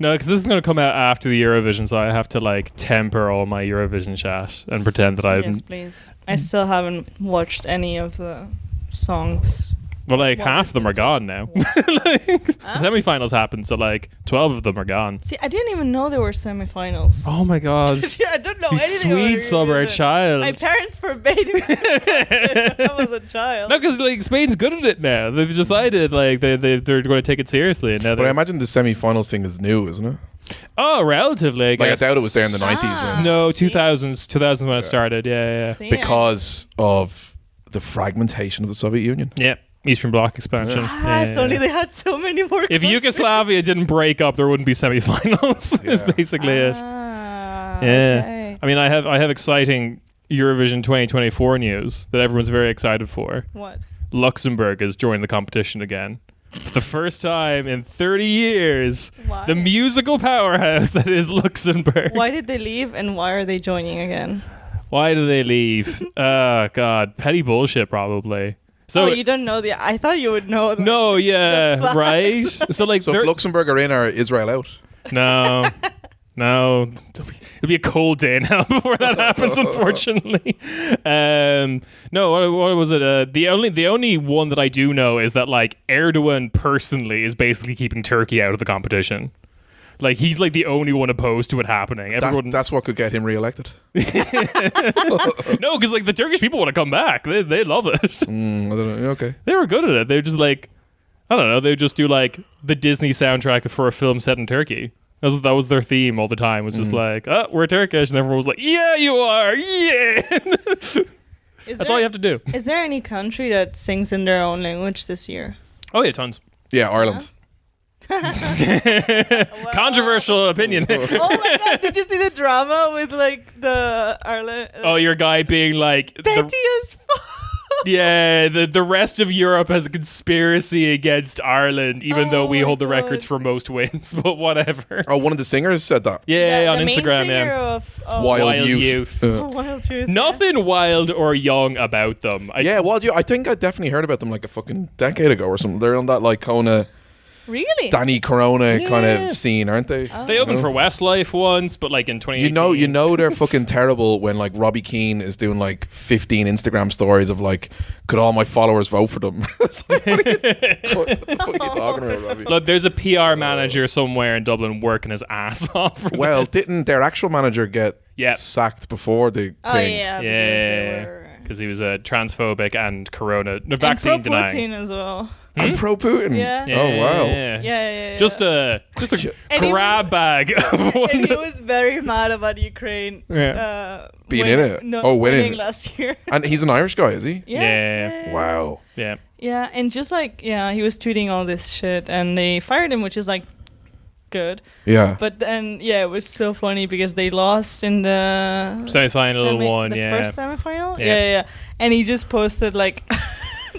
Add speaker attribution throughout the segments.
Speaker 1: No, because this is going to come out after the Eurovision, so I have to like temper all my Eurovision chat and pretend that I'm...
Speaker 2: Yes, please. I still haven't watched any of the songs.
Speaker 1: Well, like
Speaker 2: What
Speaker 1: half
Speaker 2: is
Speaker 1: of them
Speaker 2: it?
Speaker 1: are gone now. The semi-finals happened, so like 12 of them are gone.
Speaker 2: See, I didn't even know there were semi-finals.
Speaker 1: Oh my god.
Speaker 2: Yeah, I don't know
Speaker 1: You
Speaker 2: anything
Speaker 1: sweet
Speaker 2: about
Speaker 1: summer
Speaker 2: Eurovision.
Speaker 1: child.
Speaker 2: My parents forbade me when I was a child.
Speaker 1: No, because like Spain's good at it now. They've decided like they're going to take it seriously. And now
Speaker 3: But I
Speaker 1: they're...
Speaker 3: imagine the semi-finals thing is new, isn't it?
Speaker 1: Oh, relatively, I
Speaker 3: Like,
Speaker 1: guess.
Speaker 3: I doubt it was there in the 90s. When,
Speaker 1: No,
Speaker 2: See?
Speaker 1: 2000s when it started. Yeah.
Speaker 2: See,
Speaker 3: because of the fragmentation of the Soviet Union.
Speaker 1: Yeah. Eastern Bloc expansion.
Speaker 2: if only they had so many more
Speaker 1: If
Speaker 2: countries.
Speaker 1: Yugoslavia didn't break up, there wouldn't be semi-finals. Is
Speaker 3: Yeah.
Speaker 1: basically it.
Speaker 2: Ah,
Speaker 1: Yeah.
Speaker 2: okay.
Speaker 1: I mean, I have exciting Eurovision 2024 news that everyone's very excited for.
Speaker 2: What?
Speaker 1: Luxembourg has joined the competition again. For the first time in 30 years,
Speaker 2: Why?
Speaker 1: the musical powerhouse that is Luxembourg.
Speaker 2: Why did they leave and why are they joining again?
Speaker 1: Why do they leave? Oh, God. Petty bullshit, probably. So,
Speaker 2: you don't know I thought you would know.
Speaker 1: no, yeah,
Speaker 2: facts.
Speaker 1: right? So, like,
Speaker 3: So if Luxembourg are in, are Israel out?
Speaker 1: no. It'll be a cold day now before that happens, unfortunately. No, what was it? The only one that I do know is that like Erdogan personally is basically keeping Turkey out of the competition. Like he's like the only one opposed to it happening. Everyone,
Speaker 3: That's what could get him re-elected.
Speaker 1: no, because like the Turkish people want to come back. They love it.
Speaker 3: I don't know. Okay.
Speaker 1: They were good at it. They're just like, I don't know. They would just do like the Disney soundtrack for a film set in Turkey. That was their theme all the time. It was just like, oh, we're Turkish, and everyone was like, yeah, you are, yeah. That's all you have to do.
Speaker 2: Is there any country that sings in their own language this year?
Speaker 1: Oh yeah, tons.
Speaker 3: Yeah, Ireland.
Speaker 1: Controversial opinion.
Speaker 2: Oh my god! Did you see the drama with like the Ireland?
Speaker 1: Oh, your guy being like,
Speaker 2: Petty as fuck.
Speaker 1: yeah, the rest of Europe has a conspiracy against Ireland, even though we
Speaker 2: my
Speaker 1: hold the
Speaker 2: God.
Speaker 1: records for most wins. But whatever.
Speaker 3: Oh, one of the singers said that.
Speaker 1: Yeah, on
Speaker 2: the main
Speaker 1: Instagram.
Speaker 2: singer
Speaker 1: Yeah,
Speaker 2: of
Speaker 3: Wild Youth.
Speaker 2: Wild Youth.
Speaker 1: nothing wild or young about them.
Speaker 3: Yeah, well, I think I definitely heard about them like a fucking decade ago or something. They're on that like kind of
Speaker 2: Really?
Speaker 3: Danny Corona kind
Speaker 1: Yeah.
Speaker 3: of scene, aren't they?
Speaker 1: They opened for Westlife once, but like in 2018.
Speaker 3: You know they're fucking terrible when like Robbie Keane is doing like 15 Instagram stories of like, could all my followers vote for them? It's like, what the fuck are you talking about, Robbie?
Speaker 1: Look, there's a PR manager somewhere in Dublin working his ass off. For
Speaker 3: Well,
Speaker 1: this.
Speaker 3: didn't their actual manager get
Speaker 1: Yep.
Speaker 3: sacked before the
Speaker 2: Oh
Speaker 3: thing?
Speaker 2: yeah, because
Speaker 1: Yeah,
Speaker 2: they were
Speaker 1: because he was transphobic and corona
Speaker 2: and
Speaker 1: vaccine denying.
Speaker 2: pro-Putin as well.
Speaker 3: I'm pro Putin.
Speaker 2: Yeah.
Speaker 1: Yeah,
Speaker 3: Oh wow.
Speaker 2: Yeah.
Speaker 1: Just a
Speaker 2: And he was-
Speaker 1: grab bag of one.
Speaker 2: And he was very mad about Ukraine
Speaker 3: Being in it. Oh, winning.
Speaker 2: last year.
Speaker 3: And he's an Irish guy, is he?
Speaker 1: Yeah.
Speaker 3: Wow.
Speaker 1: Yeah.
Speaker 2: Yeah, and just like he was tweeting all this shit, and they fired him, which is like good.
Speaker 3: Yeah.
Speaker 2: But then it was so funny because they lost in the
Speaker 1: Semi-final one,
Speaker 2: the
Speaker 1: yeah.
Speaker 2: first semifinal.
Speaker 1: Yeah.
Speaker 2: Yeah. And he just posted like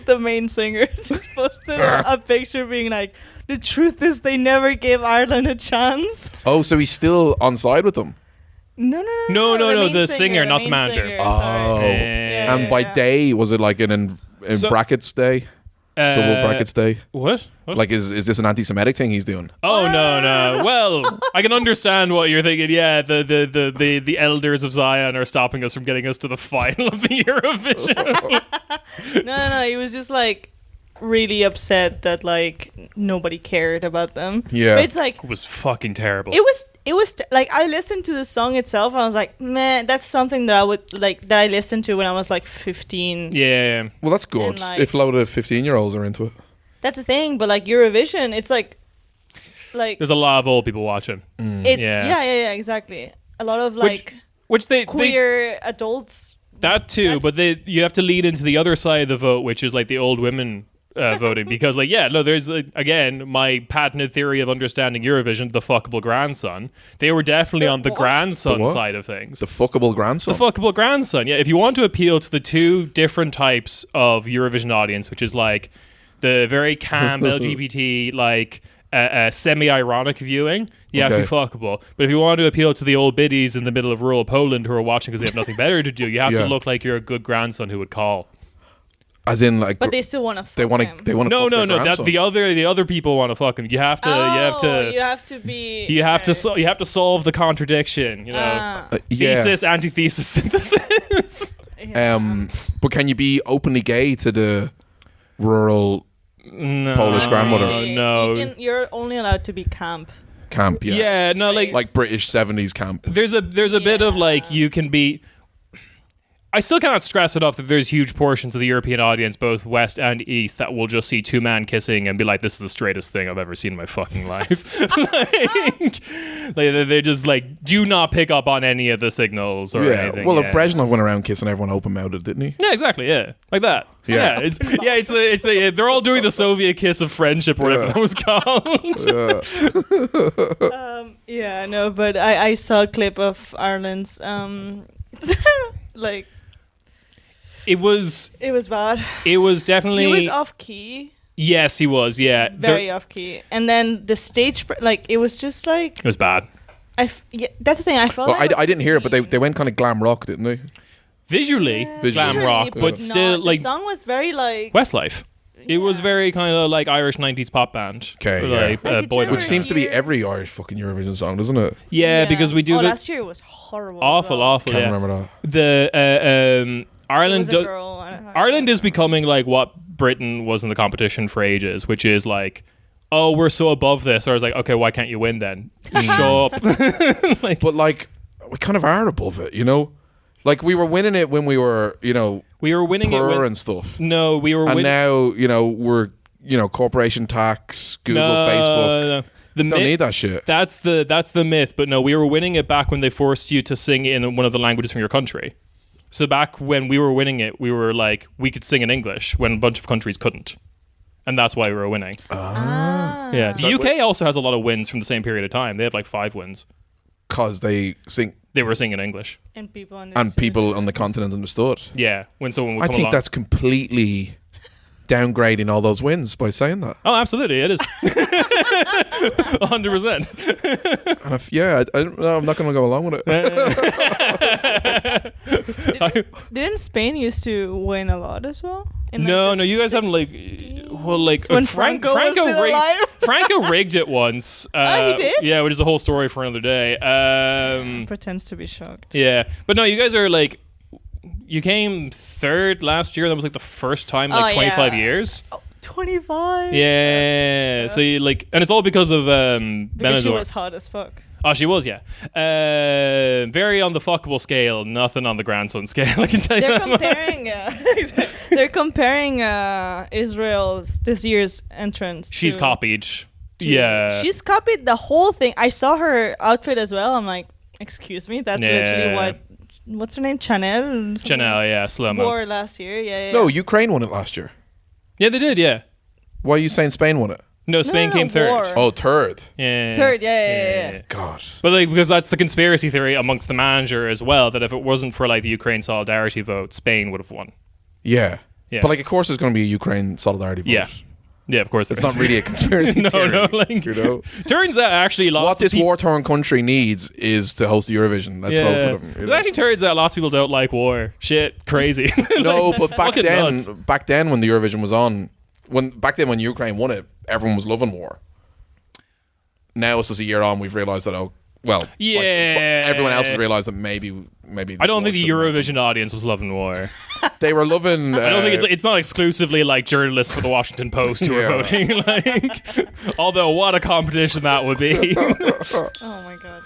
Speaker 2: the main singer just posted a picture being like, the truth is they never gave Ireland a chance.
Speaker 3: Oh, so he's still on side with them.
Speaker 2: No,
Speaker 1: No,
Speaker 2: main
Speaker 1: the singer, not the
Speaker 2: main
Speaker 1: manager.
Speaker 2: singer,
Speaker 3: Oh.
Speaker 2: sorry.
Speaker 1: Yeah.
Speaker 3: And by day, was it like in
Speaker 1: So-
Speaker 3: brackets day? Double brackets day?
Speaker 1: What?
Speaker 3: Like, is this an anti-Semitic thing he's doing?
Speaker 1: Oh no. Well, I can understand what you're thinking. Yeah, the elders of Zion are stopping us from getting us to the final of the Eurovision.
Speaker 2: No. He was just like really upset that like nobody cared about them.
Speaker 3: Yeah.
Speaker 2: But it's like
Speaker 1: It was fucking terrible.
Speaker 2: it was like I listened to the song itself. I was like, man, that's something that I would like that I listened to when I was like 15.
Speaker 1: Yeah.
Speaker 3: Well, that's good.
Speaker 2: And, like-
Speaker 3: If a load of 15-year-olds are into it.
Speaker 2: That's the thing. But like Eurovision, it's like
Speaker 1: There's a lot of old people watching.
Speaker 2: it's
Speaker 1: Yeah.
Speaker 2: yeah, exactly. A lot of like
Speaker 1: Which they
Speaker 2: queer adults.
Speaker 1: that too, but you have to lead into the other side of the vote, which is like the old women voting, because like there's again my patented theory of understanding Eurovision, the fuckable grandson. They were definitely on the
Speaker 2: what?
Speaker 1: grandson
Speaker 3: The what?
Speaker 1: side of things.
Speaker 3: The fuckable grandson.
Speaker 1: The fuckable grandson. Yeah, if you want to appeal to the two different types of Eurovision audience, which is like the very camp LGBT, like semi-ironic viewing, you have to be
Speaker 3: Okay.
Speaker 1: fuckable. But if you want to appeal to the old biddies in the middle of rural Poland who are watching because they have nothing better to do, you have
Speaker 3: Yeah.
Speaker 1: to look like you're a good grandson who would call.
Speaker 3: As in, like,
Speaker 2: But they still want to fuck
Speaker 3: they want
Speaker 2: him.
Speaker 3: to. They want to.
Speaker 1: No,
Speaker 3: fuck their
Speaker 1: no. That
Speaker 3: grandson.
Speaker 1: the other people want to fuck him. You have to.
Speaker 2: You have to be.
Speaker 1: You have
Speaker 2: okay.
Speaker 1: to. You have to solve the contradiction. You know,
Speaker 3: Yeah.
Speaker 1: thesis, antithesis, synthesis.
Speaker 2: Yeah.
Speaker 3: But can you be openly gay to the rural
Speaker 1: No,
Speaker 3: Polish grandmother?
Speaker 1: No.
Speaker 2: You're only allowed to be camp.
Speaker 3: camp? Yeah.
Speaker 1: Yeah, no,
Speaker 3: Like British 70s camp.
Speaker 1: there's a bit of like you can be. I still cannot stress enough that there's huge portions of the European audience, both West and East, that will just see two men kissing and be like, "This is the straightest thing I've ever seen in my fucking life." They just like do not pick up on any of the signals or anything.
Speaker 3: Well,
Speaker 1: yeah.
Speaker 3: Brezhnev went around kissing everyone open-mouthed, didn't he?
Speaker 1: Yeah, exactly. Yeah, like that.
Speaker 3: Yeah.
Speaker 1: They're all doing the Soviet kiss of friendship or whatever that was called.
Speaker 2: Yeah, no, but I saw a clip of Ireland's like
Speaker 1: It was
Speaker 2: bad.
Speaker 1: It was definitely.
Speaker 2: He was off key.
Speaker 1: Yes, he was. Yeah,
Speaker 2: Very off key. And then the stage, like, it was just like
Speaker 1: It was bad.
Speaker 2: that's the thing. I felt.
Speaker 3: Well,
Speaker 2: like
Speaker 3: I didn't hear it, but they went kind of glam rock, didn't they?
Speaker 1: Visually, glam rock, but
Speaker 2: not-
Speaker 1: still like
Speaker 2: the song was very like.
Speaker 1: Westlife. It was very kind of like Irish 90s pop band.
Speaker 3: Okay,
Speaker 1: Like,
Speaker 2: yeah. Like,
Speaker 1: boy
Speaker 2: did you
Speaker 1: band.
Speaker 3: Which seems to be every Irish fucking Eurovision song, doesn't it?
Speaker 1: Yeah, because we do
Speaker 2: last year was horrible. as
Speaker 1: awful,
Speaker 2: well.
Speaker 1: awful.
Speaker 3: Can't
Speaker 1: Yeah.
Speaker 3: remember that.
Speaker 1: The Ireland.
Speaker 2: It was a girl, and
Speaker 1: Ireland is becoming like what Britain was in the competition for ages, which is like, oh, we're so above this. Or I was like, okay, why can't you win then? Shut up.
Speaker 3: But like, we kind of are above it, you know? Like, we were winning it when we were, you know,
Speaker 1: We were winning
Speaker 3: poor
Speaker 1: it with,
Speaker 3: and stuff.
Speaker 1: No, we were
Speaker 3: And
Speaker 1: winning.
Speaker 3: now, you know, we're, you know, corporation tax, Google, Facebook.
Speaker 1: No. The
Speaker 3: Don't need that shit.
Speaker 1: That's the myth, but no, we were winning it back when they forced you to sing in one of the languages from your country. So back when we were winning it, we were like, we could sing in English when a bunch of countries couldn't. And that's why we were winning. Yeah. The UK also has a lot of wins from the same period of time. They have like 5 wins.
Speaker 3: Because they sing,
Speaker 1: They were singing English.
Speaker 2: and people
Speaker 3: and people on the continent understood.
Speaker 1: Yeah. When someone would
Speaker 3: I
Speaker 1: come
Speaker 3: think
Speaker 1: along.
Speaker 3: that's completely downgrading all those wins by saying that.
Speaker 1: Oh, absolutely. It is. 100%.
Speaker 3: And I don't know, I'm not going to go along with it.
Speaker 2: Didn't Spain used to win a lot as well? In, like,
Speaker 1: No,
Speaker 2: the
Speaker 1: no, you guys haven't like.
Speaker 2: 60s?
Speaker 1: Well, like
Speaker 2: When Franco was still alive.
Speaker 1: Franco rigged it once.
Speaker 2: Oh, he did?
Speaker 1: Yeah, which is a whole story for another day.
Speaker 2: Pretends to be shocked.
Speaker 1: Yeah, but no, you guys are like. You came third last year. That was like the first time in like 25
Speaker 2: yeah.
Speaker 1: years.
Speaker 2: 25.
Speaker 1: Yeah. So you like, and it's all because of
Speaker 2: Because she
Speaker 1: Benidorm.
Speaker 2: was hot as fuck.
Speaker 1: Oh, she was, yeah. Very on the fuckable scale, nothing on the grandson scale. I can tell you.
Speaker 2: They're
Speaker 1: that much.
Speaker 2: comparing. They're comparing Israel's this year's entrance.
Speaker 1: She's
Speaker 2: to-
Speaker 1: copied.
Speaker 2: to-
Speaker 1: Yeah.
Speaker 2: She's copied the whole thing. I saw her outfit as well. I'm like, excuse me, that's literally
Speaker 1: Yeah.
Speaker 2: what's her name? Chanel.
Speaker 1: Chanel, yeah, slow mo.
Speaker 2: Wore last year. Yeah.
Speaker 3: No, Ukraine won it last year.
Speaker 1: Yeah, they did. Yeah.
Speaker 3: Why are you saying Spain won it?
Speaker 1: No, Spain came third.
Speaker 2: wore.
Speaker 3: Oh, third.
Speaker 1: Yeah.
Speaker 2: Third. Yeah.
Speaker 3: God.
Speaker 1: But like, because that's the conspiracy theory amongst the manager as well, that if it wasn't for like the Ukraine solidarity vote, Spain would have won.
Speaker 3: Yeah.
Speaker 1: Yeah.
Speaker 3: But like, of course, there's going to be a Ukraine solidarity vote.
Speaker 1: Yeah. Yeah, of course.
Speaker 3: It's not really a conspiracy
Speaker 1: No,
Speaker 3: theory.
Speaker 1: no, like-
Speaker 3: you know?
Speaker 1: Turns out actually lots
Speaker 3: What
Speaker 1: of
Speaker 3: this
Speaker 1: people.
Speaker 3: war-torn country needs is to host the Eurovision. Let's vote for them. you
Speaker 1: It
Speaker 3: know?
Speaker 1: actually turns out lots of people don't like war. Shit, crazy.
Speaker 3: No, but
Speaker 1: fucking nuts.
Speaker 3: back then when the Eurovision was on, when Ukraine won it, everyone was loving war. Now it's just a year on, we've realised that
Speaker 1: Yeah.
Speaker 3: everyone else has realised that maybe.
Speaker 1: I don't think the Eurovision audience was loving war.
Speaker 3: They were loving.
Speaker 1: I don't think it's not exclusively like journalists for the Washington Post who are
Speaker 3: Yeah.
Speaker 1: voting. Like, although what a competition that would be.
Speaker 2: Oh my god.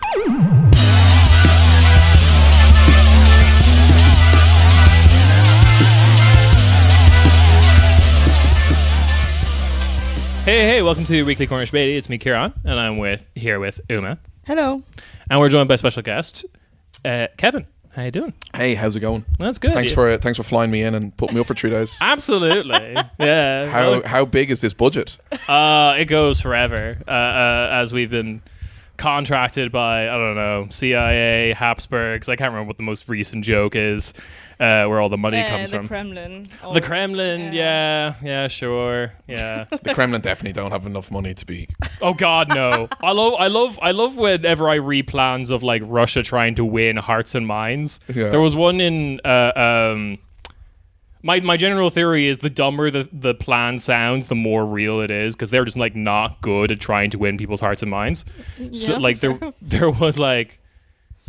Speaker 1: Hey, welcome to Weekly Corner Späti. It's me, Ciarán, and I'm here with Uma.
Speaker 2: Hello.
Speaker 1: And we're joined by special guest, Kevin. How you doing?
Speaker 3: Hey, how's it going?
Speaker 1: That's good.
Speaker 3: Thanks for flying me in and putting me up for 3 days.
Speaker 1: Absolutely. Yeah.
Speaker 3: How big is this budget?
Speaker 1: It goes forever, as we've been contracted by, I don't know, CIA, Habsburgs. I can't remember what the most recent joke is, where all the money comes
Speaker 2: the
Speaker 1: from.
Speaker 2: Kremlin.
Speaker 1: The
Speaker 2: always,
Speaker 1: Kremlin, yeah, sure, yeah.
Speaker 3: The Kremlin definitely don't have enough money to be.
Speaker 1: Oh God, no! I love whenever I read plans of like Russia trying to win hearts and minds.
Speaker 3: Yeah.
Speaker 1: There was one in My general theory is the dumber the plan sounds, the more real it is, because they're just like not good at trying to win people's hearts and minds. So like there was like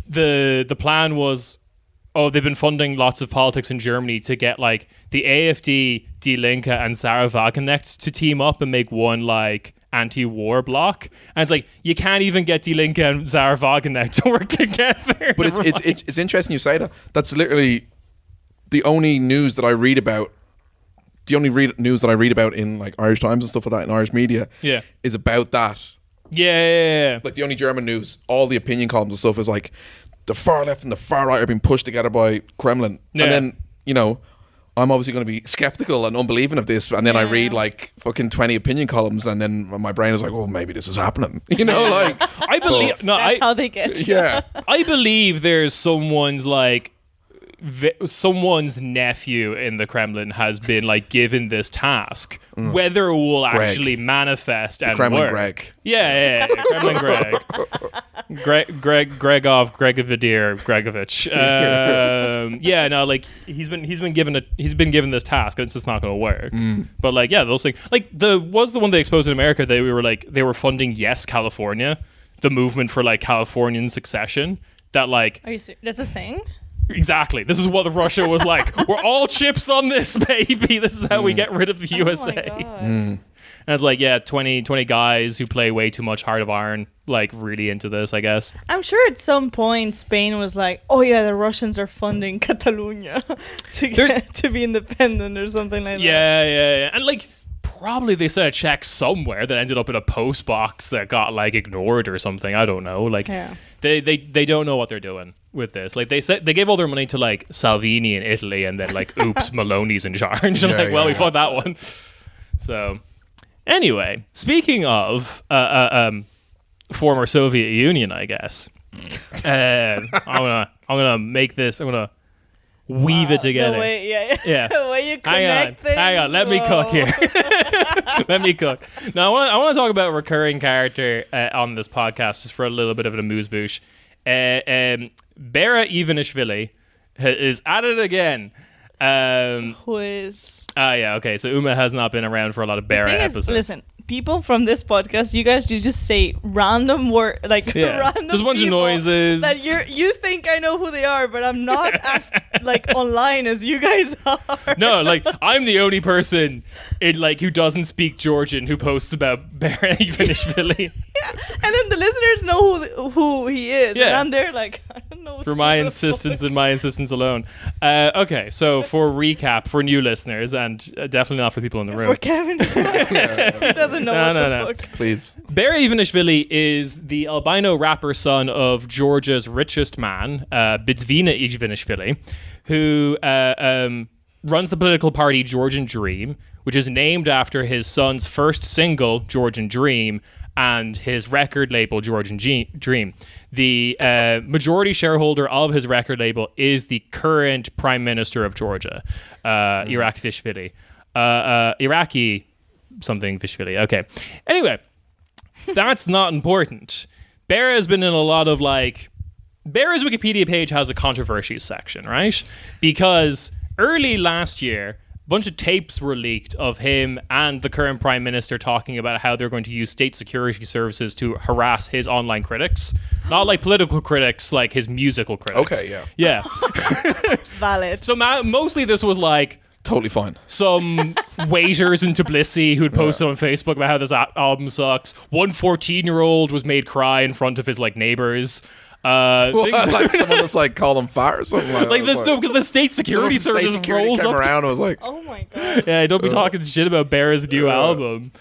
Speaker 1: the plan was, they've been funding lots of politics in Germany to get like the AfD, Die Linke, and Sarah Wagenknecht to team up and make one like anti-war bloc. And it's like, you can't even get Die Linke and Sarah Wagenknecht to work together.
Speaker 3: But it's interesting you say that. That's literally the only news that I read about. The only news that I read about in like Irish Times and stuff like that in Irish media is about that.
Speaker 1: Yeah.
Speaker 3: Like the only German news, all the opinion columns and stuff is like the far left and the far right are being pushed together by Kremlin.
Speaker 1: Yeah.
Speaker 3: And then, you know, I'm obviously going to be skeptical and unbelieving of this, and then I read like fucking 20 opinion columns, and then my brain is like, oh, maybe this is happening. You know, like
Speaker 1: I believe
Speaker 2: That's how they get you.
Speaker 3: yeah.
Speaker 1: I believe there's someone's like someone's nephew in the Kremlin has been like given this task. Whether it will actually manifest and
Speaker 3: Kremlin
Speaker 1: work.
Speaker 3: Greg.
Speaker 1: Yeah, Kremlin Greg. Gregovidir Gregovich. Yeah, no, like he's been given this task, and it's just not going to work. But like, yeah, those things. Like the one they exposed in America. They were funding Yes California, the movement for like Californian succession. That like,
Speaker 2: Are you serious? That's a thing?
Speaker 1: exactly. This is what Russia was like. We're all chips on this, baby. This is how we get rid of the USA.
Speaker 2: Oh my God.
Speaker 1: And it's like, yeah, 20 guys who play way too much Heart of Iron, like really into this, I guess.
Speaker 2: I'm sure at some point Spain was like, oh yeah, the Russians are funding Catalonia to be independent or something like that.
Speaker 1: Yeah. And like, probably they sent a check somewhere that ended up in a post box that got like ignored or something. I don't know. Like, they don't know what they're doing with this. Like they said, they gave all their money to like Salvini in Italy, and then like, oops, Maloney's in charge. And we fought that one. So anyway, speaking of former Soviet Union, I guess I'm gonna make this. I'm gonna weave it together.
Speaker 2: The way, the way you
Speaker 1: Hang
Speaker 2: connect things.
Speaker 1: on. Let me cook here. Let me cook. Now, I want to talk about a recurring character on this podcast, just for a little bit of an amuse-bouche. Bera Ivanishvili is at it again.
Speaker 2: Who is?
Speaker 1: Yeah, okay. So Uma has not been around for a lot of Bera episodes.
Speaker 2: Listen, people from this podcast, you just say random word, like random.
Speaker 1: There's a bunch of
Speaker 2: people
Speaker 1: noises
Speaker 2: that you think I know who they are, but I'm not as like online as you guys are.
Speaker 1: No, like I'm the only person in like who doesn't speak Georgian who posts about Bera Ivanishvili.
Speaker 2: And then the listeners know who he is, and I'm there like, I don't know.
Speaker 1: Through my insistence and my insistence alone. Okay, so for recap for new listeners, and definitely not for people in the room.
Speaker 2: For Kevin, he doesn't know what the fuck.
Speaker 3: Please.
Speaker 1: Bera Ivanishvili is the albino rapper son of Georgia's richest man, Bidzvina Ivanishvili, who runs the political party Georgian Dream, which is named after his son's first single, Georgian Dream, and his record label, Georgian Dream. The majority shareholder of his record label is the current Prime Minister of Georgia, Irakvishvili. Iraqi something Vishvili. Okay. Anyway, that's not important. Bera has been in a lot of like... Bera's Wikipedia page has a controversies section, right? Because early last year, a bunch of tapes were leaked of him and the current prime minister talking about how they're going to use state security services to harass his online critics. Not like political critics, like his musical critics.
Speaker 3: Okay,
Speaker 1: Yeah.
Speaker 2: Valid.
Speaker 1: So mostly this was like...
Speaker 3: Totally fine.
Speaker 1: Some waiters in Tbilisi who'd posted on Facebook about how this album sucks. One 14-year-old was made cry in front of his like neighbors.
Speaker 3: Like someone that's like call them fat or something like
Speaker 1: this.
Speaker 3: Like,
Speaker 1: No, because the state security service rolls
Speaker 3: came
Speaker 1: up.
Speaker 3: around and was like,
Speaker 2: Oh my God.
Speaker 1: Yeah, don't be talking shit about Bera's new album.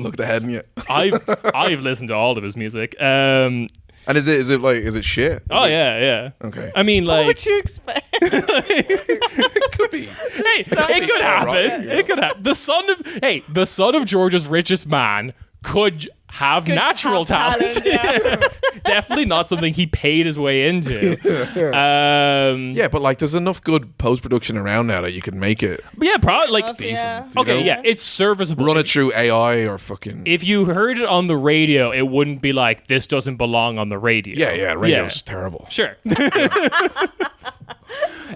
Speaker 3: look the head in you.
Speaker 1: I've listened to all of his music.
Speaker 3: And is it shit?
Speaker 1: Yeah.
Speaker 3: Okay.
Speaker 1: I mean,
Speaker 2: What
Speaker 1: like,
Speaker 2: would you expect?
Speaker 3: It could be.
Speaker 1: hey, it could happen.
Speaker 3: Right, you know?
Speaker 1: It could happen. The son of Georgia's richest man could have natural
Speaker 2: have
Speaker 1: talent.
Speaker 2: yeah.
Speaker 1: Definitely not something he paid his way into.
Speaker 3: Yeah, but like there's enough good post-production around now that you can make it
Speaker 1: But yeah, probably like
Speaker 3: decent. you
Speaker 1: okay,
Speaker 3: know?
Speaker 1: yeah, it's serviceable.
Speaker 3: Run it through AI or fucking...
Speaker 1: If you heard it on the radio, it wouldn't be like this doesn't belong on the radio.
Speaker 3: Yeah, radio's terrible.
Speaker 1: Sure.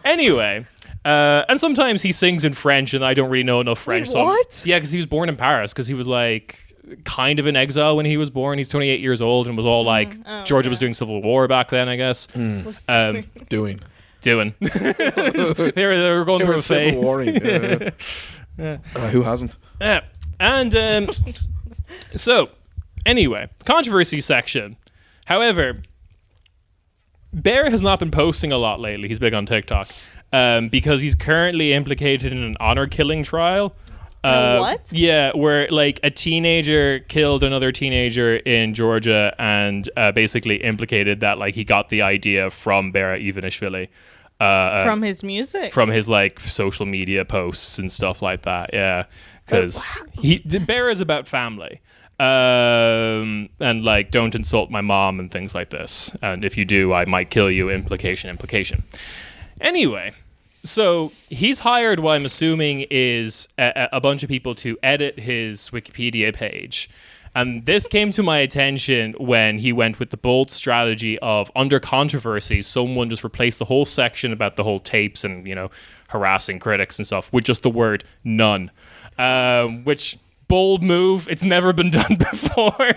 Speaker 1: Anyway, And sometimes he sings in French, and I don't really know enough French.
Speaker 2: Wait, what?
Speaker 1: Yeah, because he was born in Paris, because he was like kind of in exile when he was born. He's 28 years old and was all like, Georgia was doing civil war back then, I guess.
Speaker 3: Doing.
Speaker 1: They were going through a phase.
Speaker 3: Civil warring. Who hasn't?
Speaker 1: And so, anyway, controversy section. However, Bera has not been posting a lot lately. He's big on TikTok because he's currently implicated in an honor killing trial.
Speaker 2: What?
Speaker 1: Yeah, where like a teenager killed another teenager in Georgia and basically implicated that like he got the idea from Bera Ivanishvili.
Speaker 2: From his music?
Speaker 1: From his like social media posts and stuff like that. Yeah, because Bera is about family. And like, don't insult my mom and things like this. And if you do, I might kill you. Implication. Anyway. So he's hired what I'm assuming is a bunch of people to edit his Wikipedia page. And this came to my attention when he went with the bold strategy of, under controversy, someone just replaced the whole section about the whole tapes and, you know, harassing critics and stuff with just the word none. Which, bold move. It's never been done before.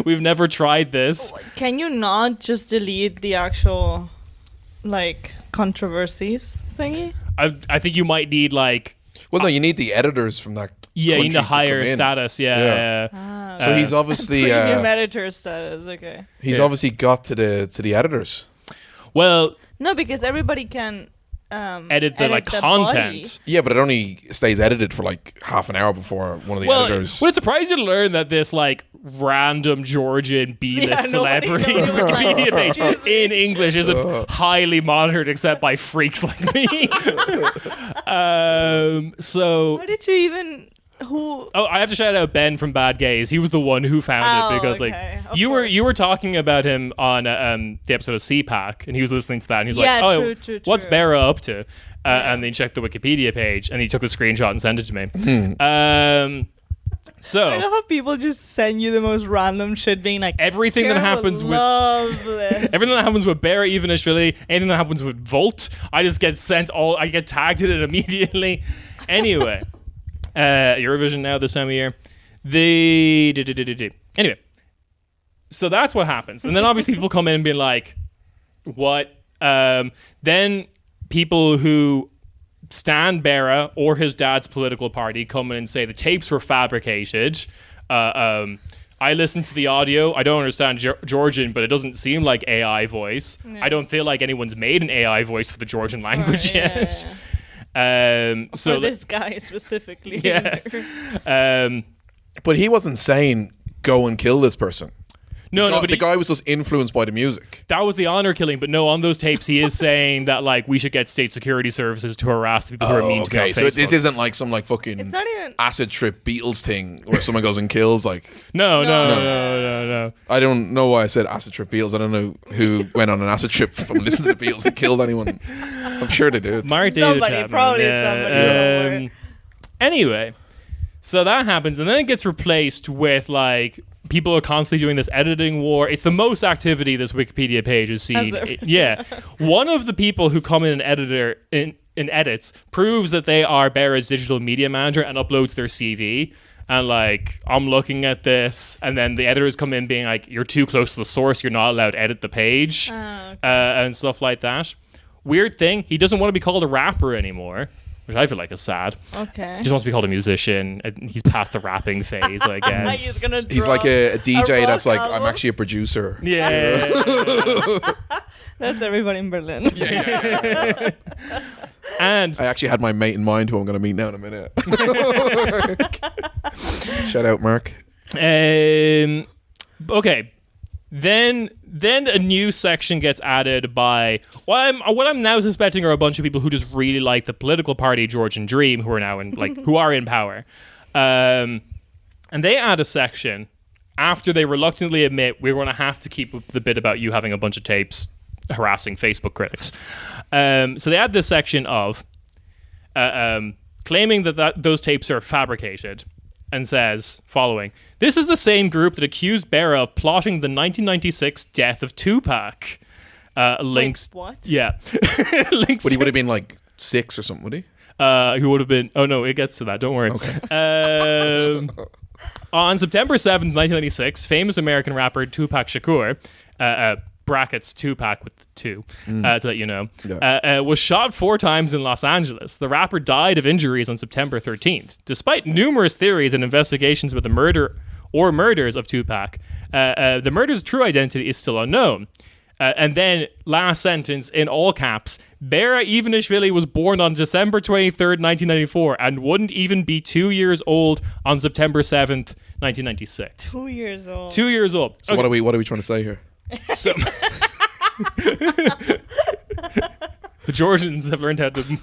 Speaker 1: We've never tried this.
Speaker 2: Can you not just delete the actual, like, controversies thingy?
Speaker 1: I think you might need like...
Speaker 3: Well, no, you need the editors from that.
Speaker 1: Yeah, you need a higher status. Yeah.
Speaker 3: So he's obviously
Speaker 2: premium editor status. Okay.
Speaker 3: He's obviously got to the editors.
Speaker 1: Well,
Speaker 2: no, because everybody can
Speaker 1: edit the content.
Speaker 3: Yeah, but it only stays edited for like half an hour before one of the editors.
Speaker 1: Well, it's surprising to learn that this like random Georgian B-list celebrities Wikipedia page in English isn't highly monitored except by freaks like me. So
Speaker 2: how did you even? Who?
Speaker 1: Oh, I have to shout out Ben from Bad Gays. He was the one who found it because like you were talking about him on the episode of CPAC, and he was listening to that, and he was true. What's Bera up to? And then he checked the Wikipedia page, and he took the screenshot and sent it to me. So
Speaker 2: I love how people just send you the most random shit, being like
Speaker 1: everything that happens with everything that happens with Bera Ivanishvili, anything that happens with Volt, I just get sent I get tagged in it immediately. Anyway. Eurovision now this time of year. Anyway, so that's what happens. And then obviously people come in and be like, what? Then people who stand Bera or his dad's political party come in and say the tapes were fabricated. I listened to the audio. I don't understand Georgian, but it doesn't seem like AI voice. Yeah. I don't feel like anyone's made an AI voice for the Georgian language yet. Yeah.
Speaker 2: For this guy specifically.
Speaker 1: Yeah.
Speaker 3: But he wasn't saying go and kill this person.
Speaker 1: No,
Speaker 3: the guy was just influenced by the music.
Speaker 1: That was the honor killing, but no, on those tapes he is saying that like we should get state security services to harass the people who are mean to me on Facebook.
Speaker 3: So this isn't like some like fucking acid trip Beatles thing where someone goes and kills like.
Speaker 1: No.
Speaker 3: I don't know why I said acid trip Beatles. I don't know who went on an acid trip from listening to the Beatles and killed anyone. I'm sure they did.
Speaker 2: Somebody somewhere.
Speaker 1: Anyway, so that happens, and then it gets replaced with like. People are constantly doing this editing war. It's the most activity this Wikipedia page has seen. One of the people who come in and edits proves that they are Bera's digital media manager and uploads their CV. And like, I'm looking at this, and then the editors come in being like, you're too close to the source. You're not allowed to edit the page and stuff like that. Weird thing. He doesn't want to be called a rapper anymore. Which I feel like is sad.
Speaker 2: Okay.
Speaker 1: He just wants to be called a musician. He's past the rapping phase, I guess.
Speaker 3: He's like a DJ that's like, I'm actually a producer.
Speaker 1: Yeah.
Speaker 2: That's everybody in Berlin.
Speaker 3: Yeah. And I actually had my mate in mind who I'm going to meet now in a minute. Shout out, Mark.
Speaker 1: Okay. Then a new section gets added by what I'm now suspecting are a bunch of people who just really like the political party Georgian Dream, who are now who are in power, and they add a section after they reluctantly admit we're going to have to keep the bit about you having a bunch of tapes harassing Facebook critics. So they add this section of claiming that those tapes are fabricated. And says, following, this is the same group that accused Bera of plotting the 1996 death of Tupac. Links.
Speaker 2: Wait, what?
Speaker 1: Yeah. Links.
Speaker 3: But he would have been like 6 or something, would he?
Speaker 1: Who would have been... Oh, no, it gets to that. Don't worry.
Speaker 3: Okay.
Speaker 1: On September 7th, 1996, famous American rapper Tupac Shakur, brackets Tupac with the 2, to let you know, was shot 4 times in Los Angeles. The rapper died of injuries on September 13th. Despite numerous theories and investigations with the murder or murders of Tupac, the murder's true identity is still unknown. And then, last sentence, in all caps, Bera Ivanishvili was born on December 23rd, 1994, and wouldn't even be 2 years old on September 7th, 1996.
Speaker 2: 2 years old.
Speaker 1: 2 years old.
Speaker 3: So what are we trying to say here?
Speaker 1: So, the Georgians have learned how to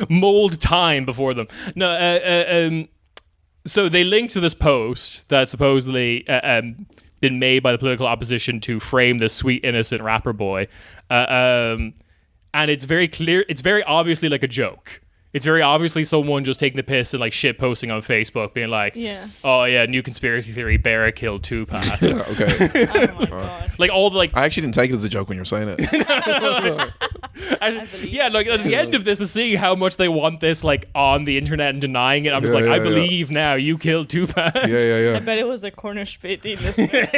Speaker 1: mold time before them. No, so they linked to this post that supposedly been made by the political opposition to frame this sweet, innocent rapper boy. And it's very clear, it's very obviously like a joke. It's very obviously someone just taking the piss and like shit posting on Facebook, being like, "Oh yeah, new conspiracy theory: Bera killed Tupac."
Speaker 3: Okay.
Speaker 2: Oh my god!
Speaker 1: Like all the like.
Speaker 3: I actually didn't take it as a joke when you were saying it.
Speaker 1: Yeah, like at the end of this is seeing how much they want this like on the internet and denying it. I'm just I believe now you killed Tupac.
Speaker 3: Yeah.
Speaker 2: I bet it was a corner Späti listener.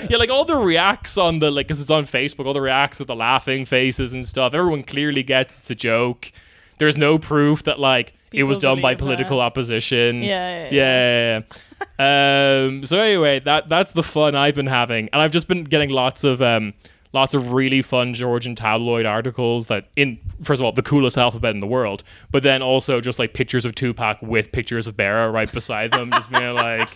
Speaker 1: Yeah, like all the reacts on the like, because it's on Facebook, all the reacts with the laughing faces and stuff. Everyone clearly gets it's a joke. There's no proof that like it was done by political opposition. Yeah. So anyway, that's the fun I've been having, and I've just been getting lots of really fun Georgian tabloid articles that first of all, the coolest alphabet in the world, but then also just like pictures of Tupac with pictures of Bera right beside them, just being like,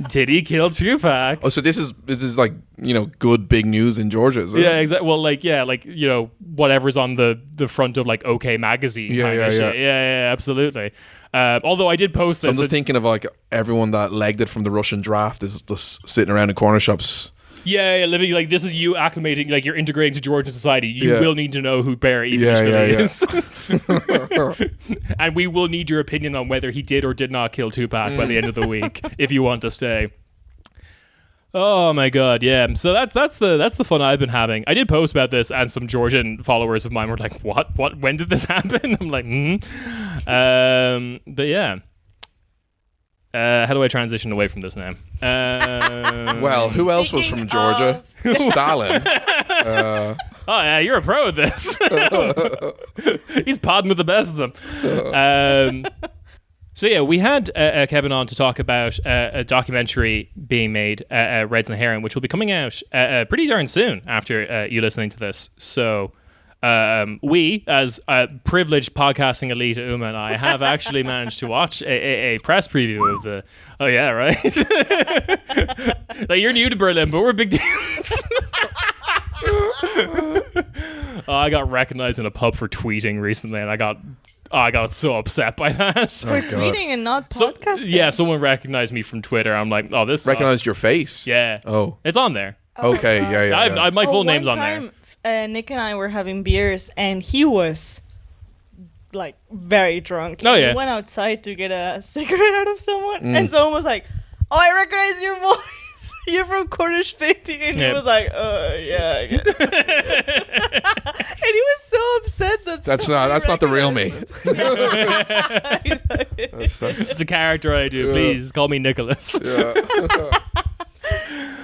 Speaker 1: did he kill Tupac?
Speaker 3: Oh, so this is like, you know, good big news in Georgia, is it?
Speaker 1: Yeah, exactly. Well, like, yeah, like, you know, whatever's on the front of like OK Magazine. Yeah, absolutely. Although I did post this.
Speaker 3: So I'm just thinking of like everyone that legged it from the Russian draft is just sitting around in corner shops.
Speaker 1: Yeah, living like this is you acclimating, like you're integrating to Georgian society. You will need to know who Bera Ivanishvili is. And we will need your opinion on whether he did or did not kill Tupac by the end of the week if you want to stay. Oh my god, yeah. So that's the fun I've been having. I did post about this, and some Georgian followers of mine were like, "What? When did this happen?" I'm like, But yeah. How do I transition away from this now?
Speaker 3: Well, who else was from Georgia? Stalin.
Speaker 1: Oh yeah, you're a pro at this. He's podding with the best of them. So yeah, we had Kevin on to talk about a documentary being made, Reds and hÉireann, which will be coming out pretty darn soon after you listening to this. So we, as a privileged podcasting elite, Uma and I, have actually managed to watch a press preview of the... Oh yeah, right? Like, you're new to Berlin, but we're big deals. I got recognized in a pub for tweeting recently, and I got so upset by that.
Speaker 2: For tweeting and not podcasting?
Speaker 1: Yeah, someone recognized me from Twitter. I'm like, oh, this
Speaker 3: recognized
Speaker 1: sucks.
Speaker 3: Your face?
Speaker 1: Yeah.
Speaker 3: Oh.
Speaker 1: It's on there.
Speaker 3: Okay, yeah.
Speaker 1: My full name's on there.
Speaker 2: Nick and I were having beers, and he was like very drunk.
Speaker 1: Oh yeah.
Speaker 2: He went outside to get a cigarette out of someone, and someone was like, "Oh, I recognize your voice. You're from Cornish Späti," and he was like, yeah, I get it. And he was so upset that
Speaker 3: that's not the real me.
Speaker 1: It's a character I do. Please call me Nicholas.
Speaker 3: Yeah.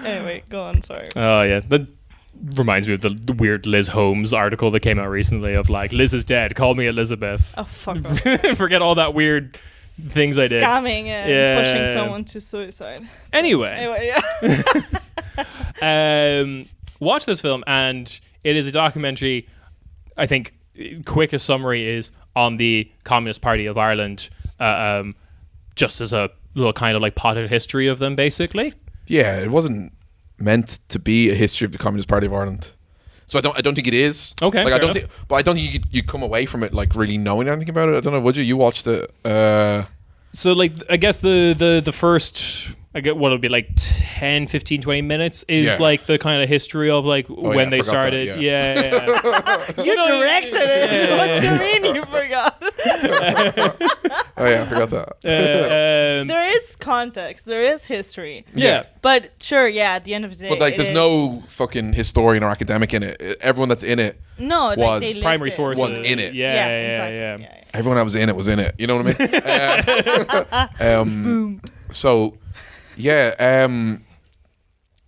Speaker 2: Anyway, go on. Sorry.
Speaker 1: Oh yeah, that reminds me of the weird Liz Holmes article that came out recently of like, Liz is dead, call me Elizabeth.
Speaker 2: Oh fuck off.
Speaker 1: Forget all that weird things I did.
Speaker 2: Scamming and pushing someone to suicide.
Speaker 1: Anyway,
Speaker 2: yeah.
Speaker 1: Watch this film, and it is a documentary. I think quickest summary is on the Communist Party of Ireland, just as a little kind of like potted history of them, basically.
Speaker 3: Yeah, it wasn't meant to be a history of the Communist Party of Ireland, so I don't think it is.
Speaker 1: Okay,
Speaker 3: like I don't think you come away from it like really knowing anything about it. I don't know. Would you? You watched it?
Speaker 1: So like, I guess the first, I get what it'll be like 10, 15, 20 minutes is like the kind of history of like when they started.
Speaker 2: You directed it. What do you mean you forgot?
Speaker 3: Oh yeah, I forgot that.
Speaker 2: There is context. There is history.
Speaker 1: Yeah.
Speaker 2: But sure, yeah. At the end of the day,
Speaker 3: But like, there's no fucking historian or academic in it. Everyone that's in it,
Speaker 2: no
Speaker 3: was-
Speaker 2: they lived
Speaker 1: Primary
Speaker 2: it.
Speaker 1: sources.
Speaker 3: Was in it.
Speaker 1: Yeah,
Speaker 2: exactly.
Speaker 1: yeah.
Speaker 3: everyone that was in it was in it. You know what I mean? So, yeah,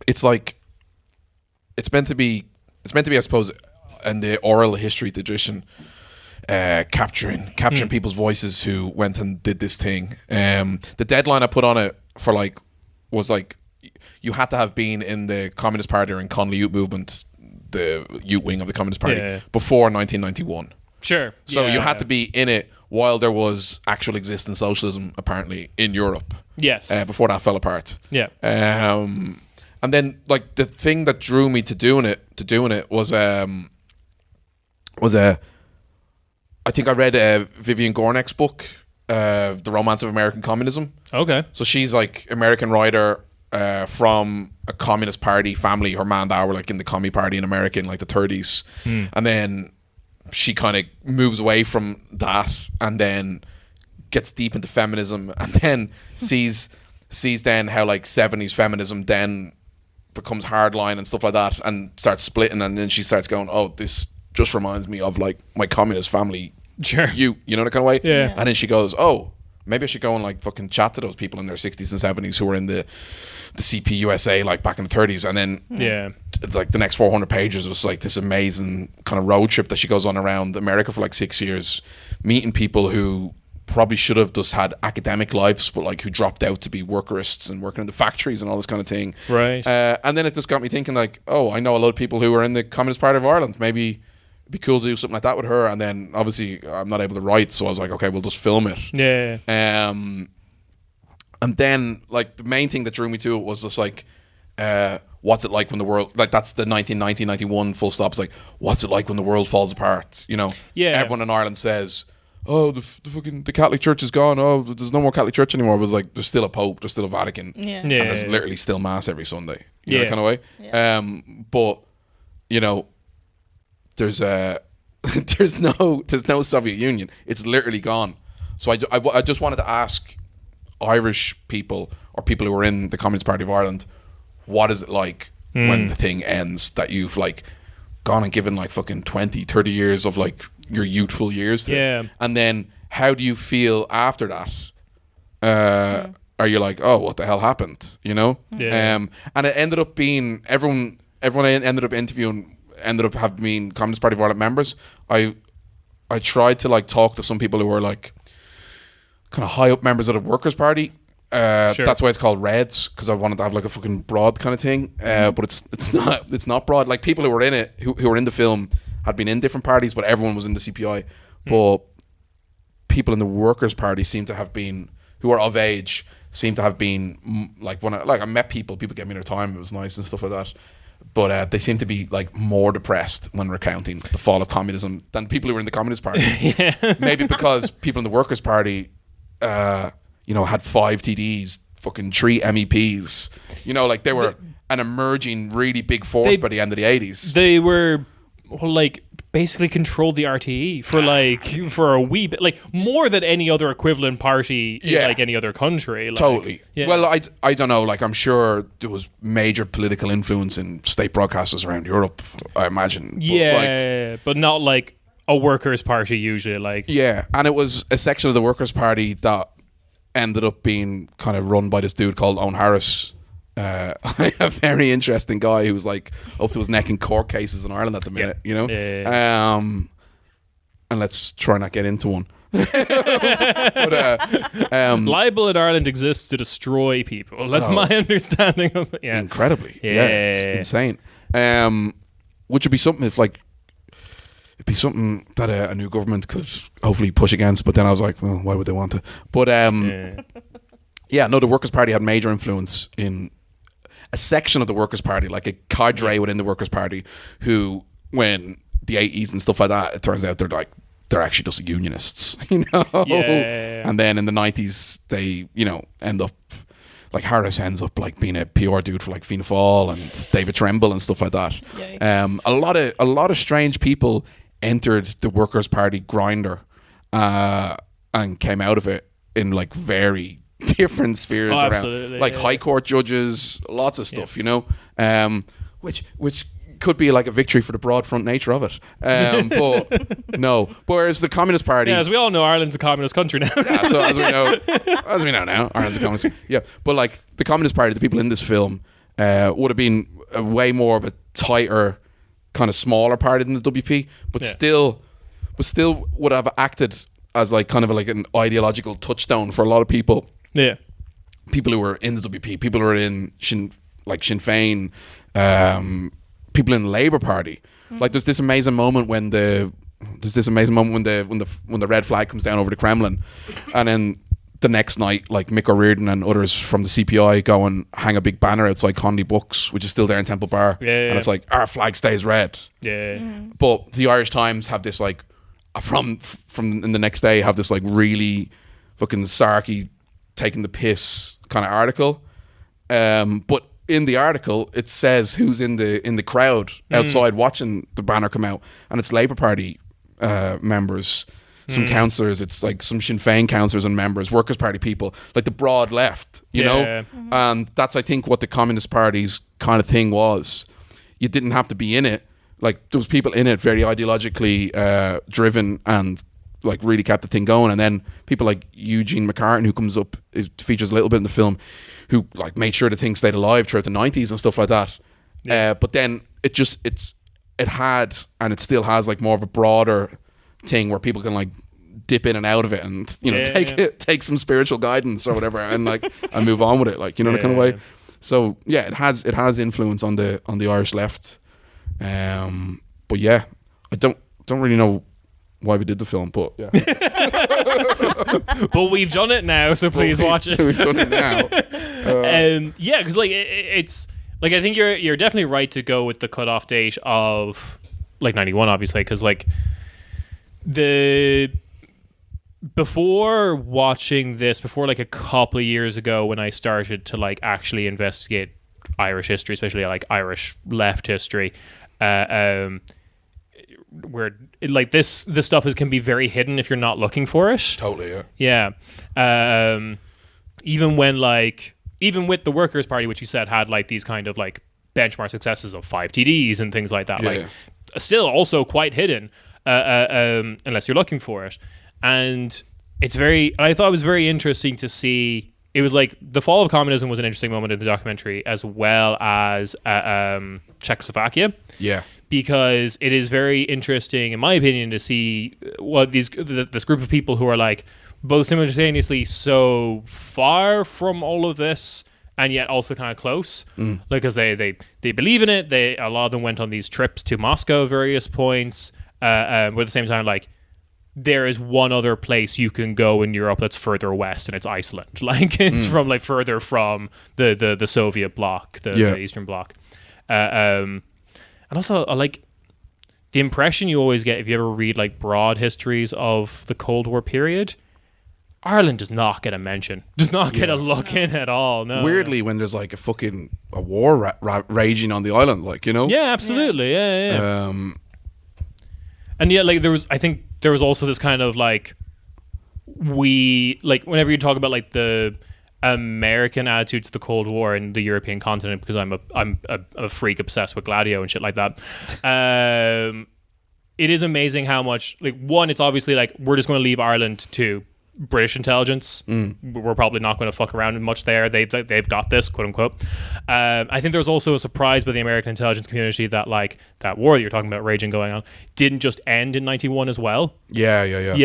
Speaker 3: it's like it's meant to be. I suppose, in the oral history tradition, capturing people's voices who went and did this thing. The deadline I put on it for was you had to have been in the Communist Party or in Conley Youth Movement, the youth wing of the Communist Party, before 1991.
Speaker 1: Sure.
Speaker 3: So you had to be in it while there was actual existing socialism, apparently, in Europe.
Speaker 1: Yes.
Speaker 3: Before that fell apart.
Speaker 1: Yeah.
Speaker 3: And then the thing that drew me to doing it was I think I read Vivian Gornick's book, The Romance of American Communism.
Speaker 1: Okay.
Speaker 3: So she's American writer from a Communist Party family. Her man and dad were in the Commie Party in America in the 30s. And then she kind of moves away from that and then gets deep into feminism and then sees then how 70s feminism then becomes hardline and stuff like that and starts splitting, and then she starts going, oh, this just reminds me of my communist family.
Speaker 1: Sure.
Speaker 3: You know, that kind of way.
Speaker 1: Yeah.
Speaker 3: And then she goes, oh, maybe I should go and fucking chat to those people in their 60s and 70s who were in the CPUSA back in the 30s. And then the next 400 pages was this amazing kind of road trip that she goes on around America for 6 years, meeting people who probably should have just had academic lives, but who dropped out to be workerists and working in the factories and all this kind of thing.
Speaker 1: Right.
Speaker 3: And then it just got me thinking oh, I know a lot of people who are in the Communist Party of Ireland. Maybe it'd be cool to do something like that with her. And then obviously I'm not able to write, so I was okay, we'll just film it.
Speaker 1: Yeah.
Speaker 3: And then the main thing that drew me to it was just what's it like when the world, that's the 1990-91 full stop. It's what's it like when the world falls apart? You know, everyone in Ireland says, oh, the Catholic Church is gone. Oh, there's no more Catholic Church anymore. It was there's still a Pope, there's still a Vatican, and there's literally still Mass every Sunday. You know, that kind of way.
Speaker 2: Yeah.
Speaker 3: But you know, there's no Soviet Union. It's literally gone. So I just wanted to ask Irish people or people who are in the Communist Party of Ireland, what is it like when the thing ends, that you've gone and given fucking 20, 30 years of your youthful years to, and then how do you feel after that? Are you oh, what the hell happened? You know? And it ended up being everyone I ended up interviewing ended up having been Communist Party of Ireland members. I tried to talk to some people who were kind of high up members of the Workers' Party.
Speaker 1: Sure.
Speaker 3: That's why it's called Reds, because I wanted to have a fucking broad kind of thing. But it's not broad. People who were in it, who were in the film, had been in different parties, but everyone was in the CPI. But people in the Workers' Party seem to have been, who are of age, seem to have been when I met people gave me their time. It was nice and stuff like that. But they seem to be more depressed when recounting the fall of communism than people who were in the Communist Party. Maybe because people in the Workers' Party, had 5 TDs, fucking 3 MEPs. You know, they were an emerging, really big force by the end of the 80s.
Speaker 1: They were basically controlled the RTE for a wee bit, more than any other equivalent party in any other country.
Speaker 3: Totally.
Speaker 1: Yeah.
Speaker 3: Well, I don't know. I'm sure there was major political influence in state broadcasters around Europe, I imagine.
Speaker 1: But not a workers' party usually.
Speaker 3: Yeah, and it was a section of the Workers' Party that ended up being kind of run by this dude called Owen Harris. A very interesting guy who was up to his neck in court cases in Ireland at the minute, you know. And let's try not get into one.
Speaker 1: Libel in Ireland exists to destroy people. That's my understanding of it. Yeah.
Speaker 3: Incredibly. Yeah, it's insane. Which would be something if it'd be something that a new government could hopefully push against, but then I was well, why would they want to? But the Workers' Party had major influence in a section of the Workers' Party, a cadre within the Workers' Party, who, when the 80s and stuff like that, it turns out they're actually just unionists, you know. And then in the 90s, they end up Harris ends up being a PR dude for Fianna Fáil and David Trimble and stuff like that. A lot of strange people entered the Workers' Party grinder, and came out of it in like very different spheres around,
Speaker 1: absolutely,
Speaker 3: like
Speaker 1: yeah.
Speaker 3: high court judges, lots of stuff, you know, which could be like a victory for the broad front nature of it. But no, whereas the Communist Party,
Speaker 1: Yeah, as we all know, Ireland's a communist country now.
Speaker 3: yeah, so as we know now, Ireland's a communist. Yeah, but like the Communist Party, the people in this film would have been a way more of a tighter, kind of smaller party than the WP, but still would have acted as like kind of like an ideological touchstone for a lot of people.
Speaker 1: Yeah.
Speaker 3: People who were in the WP, people who are in Sinn Féin, people in the Labour Party. Like there's this amazing moment when the red flag comes down over the Kremlin, and then the next night, like Mick O'Riordan and others from the CPI go and hang a big banner outside Conley Books, which is still there in Temple Bar, and it's like our flag stays red.
Speaker 1: Yeah.
Speaker 3: But the Irish Times have this like from in the next day have this like really fucking sarky, taking the piss kind of article, but in the article it says who's in the crowd outside watching the banner come out, and it's Labour Party members, some councillors, it's like some Sinn Féin councillors and members, Workers' Party people, like the broad left, you know. And that's, I think, what the Communist Party's kind of thing was. You didn't have to be in it. Like there was people in it very ideologically driven and like really kept the thing going. And then people like Eugene McCartan, who comes up, features a little bit in the film, who like made sure the thing stayed alive throughout the 90s and stuff like that. But then it had, and it still has, like more of a broader thing where people can like dip in and out of it and, you know, take some spiritual guidance or whatever and like and move on with it, like, you know, the kind of way. So yeah, it has influence on the Irish left. But yeah, I don't really know why we did the film, but yeah.
Speaker 1: But we've done it now, so please watch it.
Speaker 3: We've done it now.
Speaker 1: Yeah, because like it's like, I think you're definitely right to go with the cutoff date of like 91, obviously, because like before watching this, before like a couple of years ago when I started to like actually investigate Irish history, especially like Irish left history, where like this stuff can be very hidden if you're not looking for it.
Speaker 3: Totally, yeah.
Speaker 1: Even with the Workers' Party, which you said had like these kind of like benchmark successes of 5 TDs and things like that, still also quite hidden, unless you're looking for it. And I thought it was very interesting to see. It was like the fall of communism was an interesting moment in the documentary, as well as Czechoslovakia. Yeah. Because it is very interesting, in my opinion, to see what this group of people who are like both simultaneously so far from all of this and yet also kind of close, because they believe in it. A lot of them went on these trips to Moscow at various points, but at the same time, like, there is one other place you can go in Europe that's further west, and it's Iceland. Like, it's from like further from the Soviet bloc, the Eastern bloc. And also, like, the impression you always get if you ever read like broad histories of the Cold War period, Ireland does not get a mention, does not get a look in at all. No.
Speaker 3: Weirdly, when there's like a war raging on the island, like, you know.
Speaker 1: Yeah, absolutely. Yeah. And yeah, like I think there was also this kind of like, whenever you talk about like the American attitude to the Cold War and the European continent, because I'm a freak obsessed with Gladio and shit like that. It is amazing how much, like, one, it's obviously like we're just going to leave Ireland to British intelligence. We're probably not going to fuck around much there. They've got this, quote unquote. I think there was also a surprise by the American intelligence community that like that war that you're talking about raging going on didn't just end in 91 as well. Yeah.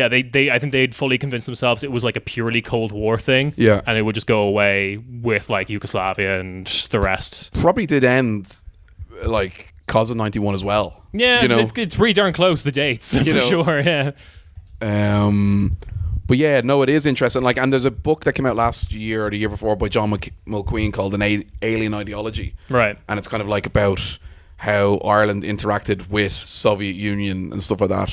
Speaker 1: They I think they'd fully convinced themselves it was like a purely Cold War thing. Yeah, and it would just go away with like Yugoslavia and the rest.
Speaker 3: Probably did end like cause of 91 as well.
Speaker 1: Yeah, you know? It's pretty darn close, the dates, for sure. Yeah.
Speaker 3: But yeah, no, it is interesting. Like, and there's a book that came out last year or the year before by John Mulqueen called An Alien Ideology. Right. And it's kind of like about how Ireland interacted with Soviet Union and stuff like that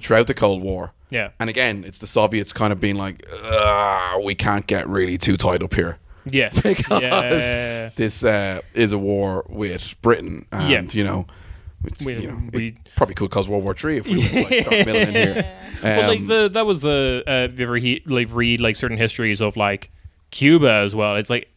Speaker 3: throughout the Cold War. Yeah. And again, it's the Soviets kind of being like, we can't get really too tied up here. Yes. Because this is a war with Britain. And, you know, Which,
Speaker 1: We-
Speaker 3: you know,
Speaker 1: we-
Speaker 3: it probably could cause World War III if we were to, like, start milling in here.
Speaker 1: Well, like that was the if you ever read like certain histories of like Cuba as well. It's like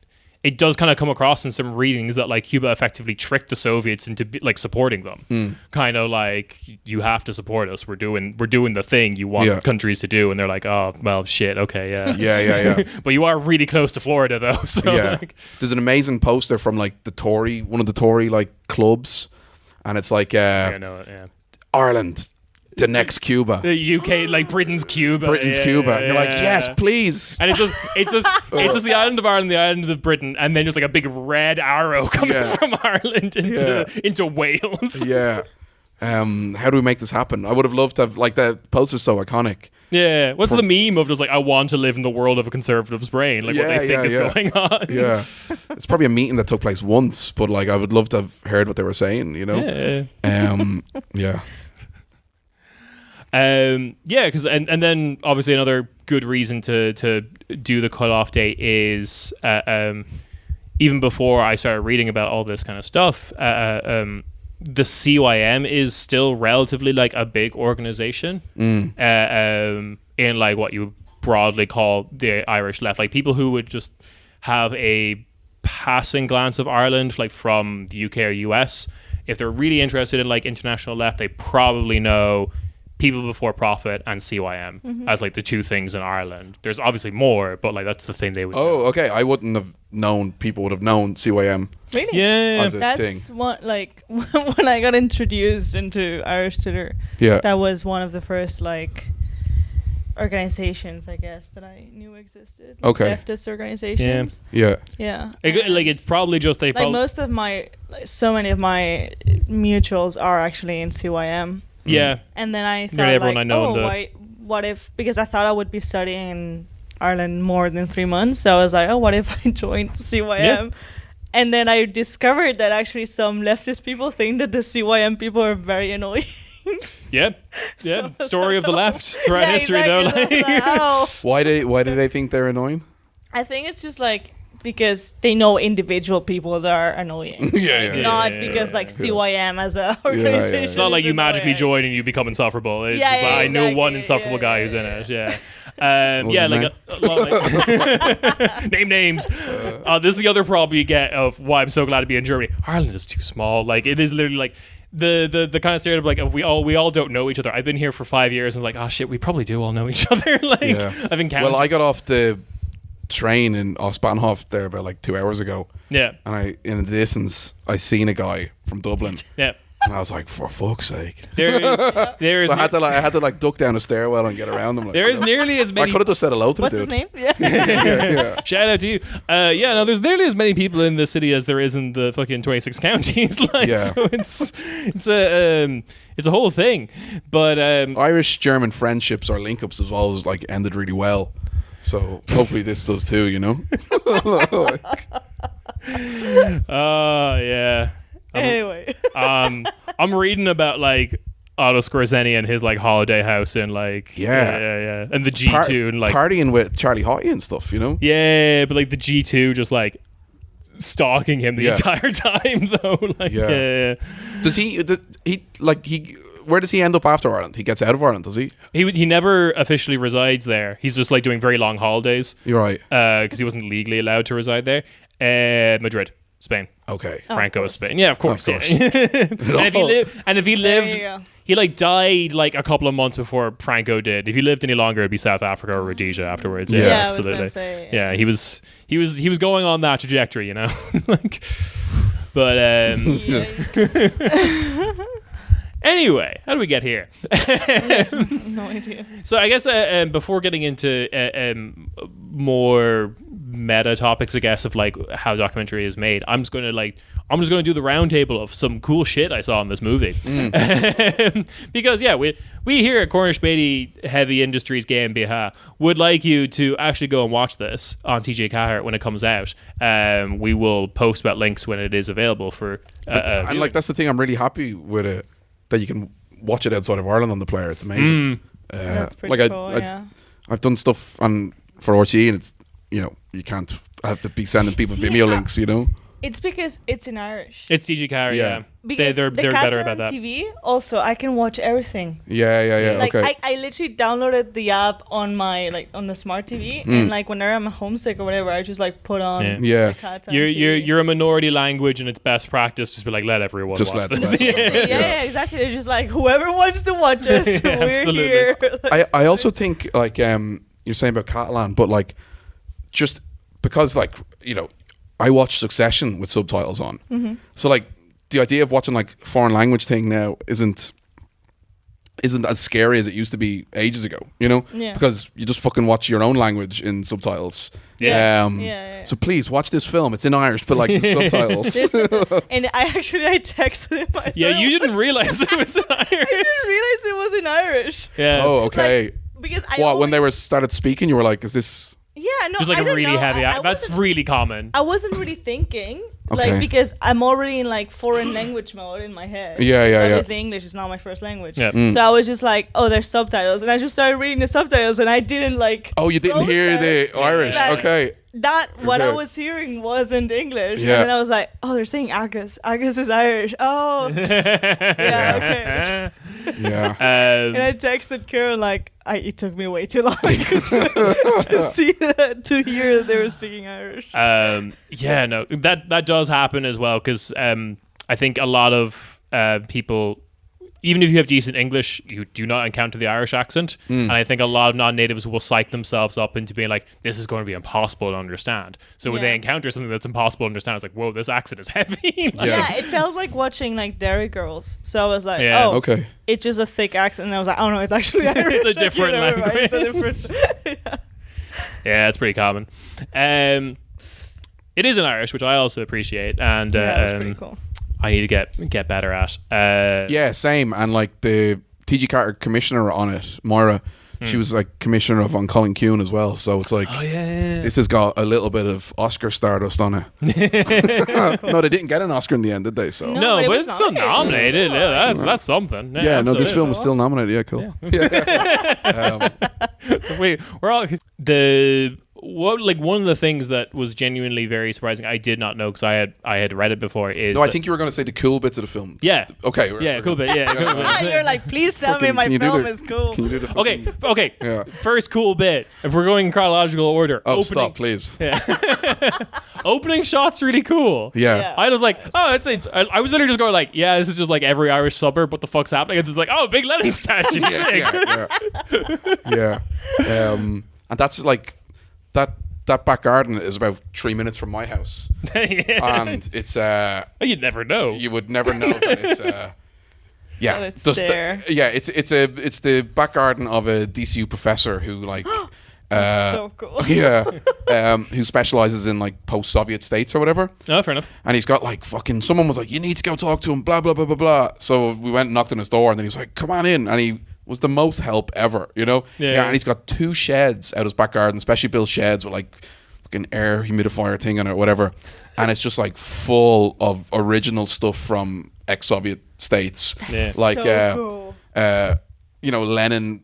Speaker 1: it does kind of come across in some readings that like Cuba effectively tricked the Soviets into like supporting them. Kind of like, you have to support us. We're doing the thing you want countries to do, and they're like, oh well, shit, okay, yeah,
Speaker 3: Yeah.
Speaker 1: But you are really close to Florida though, so like,
Speaker 3: There's an amazing poster from like one of the Tory like clubs, and it's like
Speaker 1: I know it, yeah.
Speaker 3: Ireland, the next Cuba.
Speaker 1: The UK, like Britain's Cuba.
Speaker 3: Britain's Cuba. And you're like, yes, please.
Speaker 1: And it's just the island of Ireland, the island of Britain, and then just like a big red arrow coming from Ireland into Wales.
Speaker 3: Yeah. How do we make this happen? I would have loved to have, like, the poster's so iconic.
Speaker 1: Yeah. What's the meme of just like, I want to live in the world of a conservative's brain? Like what they think is going on.
Speaker 3: Yeah. It's probably a meeting that took place once, but like I would love to have heard what they were saying, you know?
Speaker 1: Yeah. Because and then obviously another good reason to do the cutoff date is even before I started reading about all this kind of stuff, the CYM is still relatively like a big organization in like what you would broadly call the Irish left, like people who would just have a passing glance of Ireland, like from the UK or US. If they're really interested in like international left, they probably know People Before Profit and CYM as like the two things in Ireland. There's obviously more, but like that's the thing they would know.
Speaker 3: Oh, okay. I wouldn't have known. People would have known CYM.
Speaker 2: Really?
Speaker 1: Yeah.
Speaker 3: As a
Speaker 2: That's
Speaker 3: thing.
Speaker 2: what, like, when I got introduced into Irish Twitter, that was one of the first, like, organizations, I guess, that I knew existed.
Speaker 3: Okay.
Speaker 2: Leftist organizations.
Speaker 3: Yeah.
Speaker 2: Yeah.
Speaker 1: Like it's probably just
Speaker 2: like most of my, like, so many of my mutuals are actually in CYM.
Speaker 1: Yeah.
Speaker 2: And then I thought,
Speaker 1: Nearly everyone
Speaker 2: like,
Speaker 1: I know
Speaker 2: what if, because I thought I would be studying in Ireland more than 3 months, so I was like, oh, what if I joined CYM?
Speaker 1: Yeah.
Speaker 2: And then I discovered that actually some leftist people think that the CYM people are very annoying.
Speaker 1: Yeah. Story of the left throughout history,
Speaker 2: exactly.
Speaker 1: though.
Speaker 2: Like, oh.
Speaker 3: Why do they think they're annoying?
Speaker 2: I think it's just like because they know individual people that are annoying. Not because like CYM as a organization.
Speaker 1: It's not like
Speaker 2: is
Speaker 1: you magically
Speaker 2: annoying.
Speaker 1: join and you become insufferable. It's
Speaker 2: Yeah,
Speaker 1: just like, I know
Speaker 2: exactly.
Speaker 1: one insufferable guy who's in it. Yeah.
Speaker 3: What was his
Speaker 1: like a lot like name names. This is the other problem you get of why I'm so glad to be in Germany. Ireland is too small. Like it is literally like the kind of stereotype like of we all don't know each other. I've been here for 5 years and like, oh shit, we probably do all know each other. Like I've encountered.
Speaker 3: Well, I got off the train in Ostbahnhof there about like 2 hours ago.
Speaker 1: Yeah.
Speaker 3: And I, in the distance, I seen a guy from Dublin.
Speaker 1: Yeah.
Speaker 3: And I was like, for fuck's sake.
Speaker 1: There is
Speaker 3: So I had to duck down a stairwell and get around him. Like,
Speaker 1: there is nearly as
Speaker 3: I
Speaker 1: many.
Speaker 3: could have just said hello to
Speaker 2: What's
Speaker 3: the
Speaker 2: his
Speaker 3: dude.
Speaker 2: name? Yeah.
Speaker 1: Shout out to you. There's nearly as many people in the city as there is in the fucking 26 counties. Like, so it's a whole thing. But
Speaker 3: Irish-German friendships or link-ups have always like ended really well. So hopefully this does too, you know?
Speaker 1: yeah.
Speaker 2: Anyway.
Speaker 1: I'm reading about like Otto Skorzeny and his like holiday house in like yeah, and the G2 and like
Speaker 3: partying with Charlie Haughey and stuff, you know?
Speaker 1: Yeah, but like the G2 just like stalking him the entire time though. Like
Speaker 3: Does he where does he end up after Ireland? He gets out of Ireland, does he?
Speaker 1: He never officially resides there. He's just like doing very long holidays.
Speaker 3: You're right.
Speaker 1: Because he wasn't legally allowed to reside there. Madrid, Spain.
Speaker 3: Okay.
Speaker 1: Franco is Spain. Yeah, of course.
Speaker 3: Of course.
Speaker 1: Yeah. and if he lived, he like died like a couple of months before Franco did. If he lived any longer, it'd be South Africa or Rhodesia afterwards. Yeah, absolutely.
Speaker 2: I was gonna say,
Speaker 1: yeah, he was going on that trajectory, you know. Like, but anyway, how do we get here?
Speaker 2: No idea.
Speaker 1: So I guess before getting into more meta topics, I guess, of like how documentary is made, I'm just going to do the roundtable of some cool shit I saw in this movie. Because we here at Cornish Späti Heavy Industries GmbH would like you to actually go and watch this on TJ Cahart when it comes out. We will post about links when it is available for
Speaker 3: and like that's the thing, I'm really happy with it, that you can watch it outside of Ireland on the player. It's amazing.
Speaker 2: That's pretty cool.
Speaker 3: I've done stuff for RTE and it's, you know, you can't have to be sending people Vimeo links, you know.
Speaker 2: It's because it's in Irish.
Speaker 1: It's TG Carr, yeah.
Speaker 2: Because
Speaker 1: they're
Speaker 2: the
Speaker 1: better
Speaker 2: Catalan
Speaker 1: about that.
Speaker 2: TV, also, I can watch everything.
Speaker 3: Yeah.
Speaker 2: Like,
Speaker 3: Okay.
Speaker 2: I literally downloaded the app on my, on the smart TV, and, like, whenever I'm homesick or whatever, I just, like, put on
Speaker 3: Yeah.
Speaker 2: the Catalan TV.
Speaker 1: You're a minority language, and it's best practice just be like, let everyone
Speaker 3: Just
Speaker 1: watch
Speaker 3: let
Speaker 1: this.
Speaker 3: them.
Speaker 2: Yeah, exactly. They're just like, whoever wants to watch us, we're
Speaker 1: absolutely.
Speaker 2: here. Like,
Speaker 3: I also think like you're saying about Catalan, but like just because like I watch Succession with subtitles on, so like the idea of watching like foreign language thing now isn't as scary as it used to be ages ago.
Speaker 2: Yeah.
Speaker 3: Because you just fucking watch your own language in subtitles.
Speaker 2: Yeah.
Speaker 3: So please watch this film. It's in Irish, but like the subtitles.
Speaker 2: And I texted him.
Speaker 1: Yeah, you didn't realize it was in Irish.
Speaker 2: I didn't realize it was in Irish.
Speaker 1: Yeah.
Speaker 3: Oh, okay.
Speaker 2: Like, because
Speaker 3: When they were started speaking, you were like, "Is this?"
Speaker 2: Yeah, no,
Speaker 1: Just like
Speaker 2: I
Speaker 1: a
Speaker 2: don't
Speaker 1: really
Speaker 2: know.
Speaker 1: heavy
Speaker 2: I
Speaker 1: That's
Speaker 2: wasn't-
Speaker 1: really common.
Speaker 2: I wasn't really thinking,
Speaker 3: Okay.
Speaker 2: like, because I'm already in like foreign language mode in my head.
Speaker 3: Yeah.
Speaker 2: Obviously, English is not my first language.
Speaker 1: Yeah.
Speaker 2: So I was just like, oh, there's subtitles, and I just started reading the subtitles, and I didn't like.
Speaker 3: Oh, you didn't hear the
Speaker 2: process
Speaker 3: Irish?
Speaker 2: that-
Speaker 3: Okay.
Speaker 2: That what I
Speaker 3: Okay.
Speaker 2: was hearing wasn't English,
Speaker 3: Yeah.
Speaker 2: and then I was like, oh, they're saying Agus. Agus is Irish. Oh, yeah, okay.
Speaker 3: Yeah.
Speaker 2: And I texted Karen like, it took me way too long to see that, to hear that they were speaking Irish.
Speaker 1: Yeah, no, that does happen as well because I think a lot of people, even if you have decent English, you do not encounter the Irish accent, and I think a lot of non-natives will psych themselves up into being like, "This is going to be impossible to understand." So when they encounter something that's impossible to understand, it's like, "Whoa, this accent is heavy." Like,
Speaker 2: Yeah, it felt like watching like Dairy Girls. So I was like,
Speaker 1: Yeah.
Speaker 2: oh,
Speaker 3: Okay.
Speaker 2: it's just a thick accent. And I was like, oh no, it's actually Irish.
Speaker 1: It's a different
Speaker 2: Never mind, it's a
Speaker 1: language.
Speaker 2: different-
Speaker 1: yeah, it's pretty common. It is in Irish, which I also appreciate, and
Speaker 2: Yeah, that's pretty cool.
Speaker 1: I need to get better at.
Speaker 3: Yeah, same. And like the TG Carter commissioner on it, Moira, she was like commissioner of on Colin Kuhn as well. So it's like,
Speaker 1: Oh yeah.
Speaker 3: this has got a little bit of Oscar stardust on it. No, they didn't get an Oscar in the end, did they? So
Speaker 2: No.
Speaker 1: No,
Speaker 2: but it
Speaker 1: but
Speaker 2: was
Speaker 1: it's still
Speaker 2: nominated.
Speaker 1: nominated. Yeah, that's something.
Speaker 3: yeah, no, this
Speaker 1: absolutely.
Speaker 3: film was still nominated. Yeah, cool. Yeah.
Speaker 1: Wait, we're all one of the things that was genuinely very surprising. I did not know because I had read it before. Is
Speaker 3: No, I
Speaker 1: that-
Speaker 3: think you were going to say the cool bits of the film.
Speaker 1: yeah.
Speaker 3: Okay.
Speaker 1: Yeah, cool bit. Yeah, cool bit.
Speaker 2: You're like, please tell me
Speaker 3: Fucking-
Speaker 2: my
Speaker 3: can you do
Speaker 2: film
Speaker 3: the-
Speaker 2: is cool.
Speaker 3: Can you do the
Speaker 1: Okay,
Speaker 3: fucking-
Speaker 1: okay.
Speaker 3: Yeah.
Speaker 1: First cool bit. If we're going in chronological order.
Speaker 3: Oh,
Speaker 1: opening,
Speaker 3: stop, please.
Speaker 1: Opening shot's really cool.
Speaker 3: Yeah.
Speaker 1: I was like, oh, it's. I was literally just going like, yeah, this is just like every Irish suburb. What the fuck's happening? It's just like, oh, big Lenin statue. Sick.
Speaker 3: Yeah. And that's like that back garden is about 3 minutes from my house,
Speaker 1: Yeah.
Speaker 3: and it's
Speaker 1: You'd never know.
Speaker 3: you would never know that it's yeah,
Speaker 2: That it's
Speaker 3: just
Speaker 2: there.
Speaker 3: yeah, it's the back garden of a DCU professor who like
Speaker 2: So cool.
Speaker 3: yeah, who specializes in like post-Soviet states or whatever.
Speaker 1: No, fair enough.
Speaker 3: And he's got like fucking, someone was like, you need to go talk to him, blah, blah, blah, blah, blah. So we went and knocked on his door, and then he's like, come on in. And he was the most help ever,
Speaker 1: Yeah.
Speaker 3: And he's got 2 sheds out his back garden, specially built sheds with like fucking air humidifier thing on it or whatever. And it's just like full of original stuff from ex-Soviet states.
Speaker 1: Yeah.
Speaker 3: Like,
Speaker 2: So cool.
Speaker 3: Lenin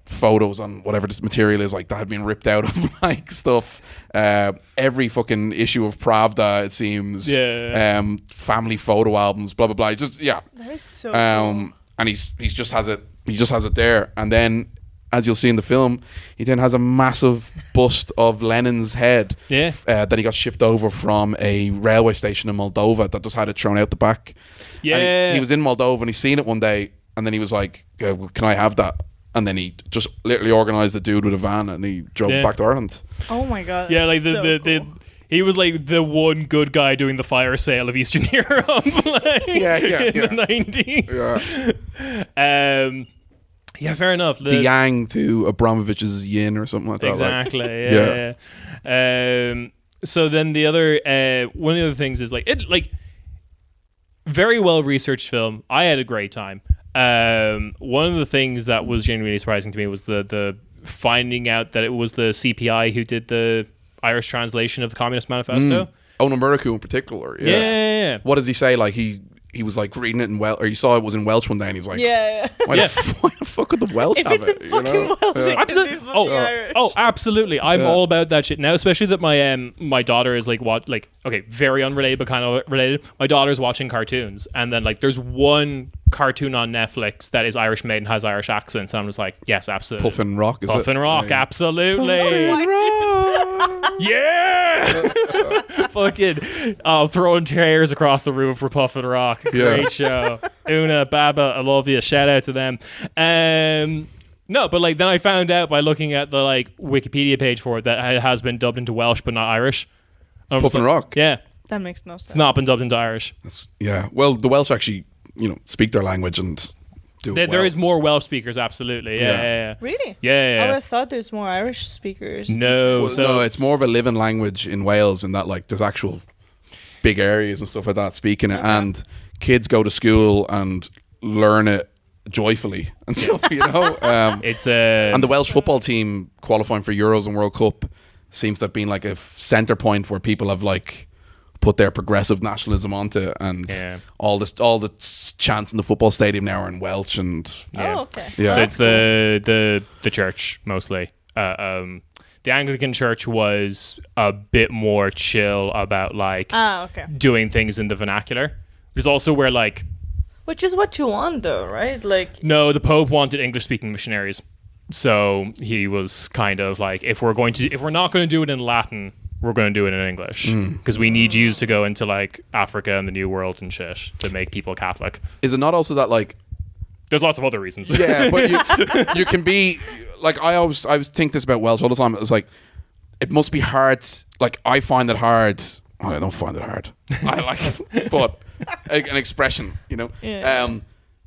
Speaker 3: photos on whatever this material is like that had been ripped out of like stuff. Every fucking issue of Pravda, it seems.
Speaker 1: Yeah.
Speaker 3: Family photo albums, blah blah blah. Just
Speaker 2: That is so cool.
Speaker 3: and he's just has it. He just has it there, and then, as you'll see in the film, he then has a massive bust of Lenin's head.
Speaker 1: Yeah.
Speaker 3: That he got shipped over from a railway station in Moldova that just had it thrown out the back.
Speaker 1: Yeah.
Speaker 3: And he was in Moldova and he seen it one day, and then he was like, well, "Can I have that?" And then he just literally organized a dude with a van and he drove
Speaker 1: Yeah.
Speaker 3: it back to Ireland.
Speaker 2: Oh my god.
Speaker 1: Yeah, like
Speaker 2: that's
Speaker 1: the
Speaker 2: so cool.
Speaker 1: he was like the one good guy doing the fire sale of Eastern Europe, like,
Speaker 3: Yeah,
Speaker 1: in the 90s.
Speaker 3: Yeah.
Speaker 1: Yeah, fair enough.
Speaker 3: The yang to Abramovich's yin or something like that.
Speaker 1: Exactly.
Speaker 3: Yeah.
Speaker 1: Yeah. So then the other one of the other things is like it like very well researched film. I had a great time. One of the things that was genuinely surprising to me was the finding out that it was the CPI who did the Irish translation of the Communist Manifesto.
Speaker 3: Ono Muraku in particular.
Speaker 1: Yeah.
Speaker 3: What does he say? Like he he was like reading it in Welsh, or he saw it was in Welsh one day, and he was like,
Speaker 2: Yeah.
Speaker 3: why the fuck would the Welsh
Speaker 2: If
Speaker 3: have
Speaker 2: it's
Speaker 3: it?
Speaker 2: in fucking Welsh, it could be fucking Irish.
Speaker 1: Oh, absolutely! I'm all about that shit now. Especially that my daughter is like very unrelated but kind of related. My daughter's watching cartoons, and then like there's one cartoon on Netflix that is Irish made and has Irish accents, and I'm just like, yes, absolutely.
Speaker 3: Puffin Rock, is it?
Speaker 1: Puffin Rock,
Speaker 3: Yeah.
Speaker 1: absolutely.
Speaker 3: Puffin Rock.
Speaker 1: Yeah! Fucking throwing chairs across the room for Puffin Rock. Great show. Una, Baba, I love you. Shout out to them. No, but like then I found out by looking at the like Wikipedia page for it that it has been dubbed into Welsh but not Irish.
Speaker 3: Puffin Rock.
Speaker 1: Yeah.
Speaker 2: That makes no sense.
Speaker 1: It's not been dubbed into Irish.
Speaker 3: Yeah. Well, the Welsh actually, speak their language and do it
Speaker 1: There
Speaker 3: well.
Speaker 1: is more Welsh speakers, absolutely. Yeah.
Speaker 2: Really?
Speaker 1: Yeah.
Speaker 2: I would have thought there's more Irish speakers.
Speaker 1: No,
Speaker 3: No, it's more of a living language in Wales, in that like there's actual big areas and stuff like that speaking it, and kids go to school and learn it joyfully and stuff.
Speaker 1: it's
Speaker 3: and the Welsh football team qualifying for Euros and World Cup seems to have been like a center point where people have like put their progressive nationalism onto it, and all the chants in the football stadium now are in Welsh, and
Speaker 2: Oh, okay.
Speaker 3: yeah.
Speaker 1: So it's the church mostly. The Anglican Church was a bit more chill about like
Speaker 2: Okay.
Speaker 1: doing things in the vernacular. There's also where like
Speaker 2: Which is what you want, though, right? Like,
Speaker 1: no, the Pope wanted English-speaking missionaries, so he was kind of like, if we're not going to do it in Latin, we're going to do it in English because we need Jews to go into like Africa and the New World and shit to make people Catholic.
Speaker 3: Is it not also that like
Speaker 1: There's lots of other reasons.
Speaker 3: yeah, but you can be like I always think this about Welsh all the time. It's like it must be hard. Like I find it hard. I don't find it hard. I like, but an expression,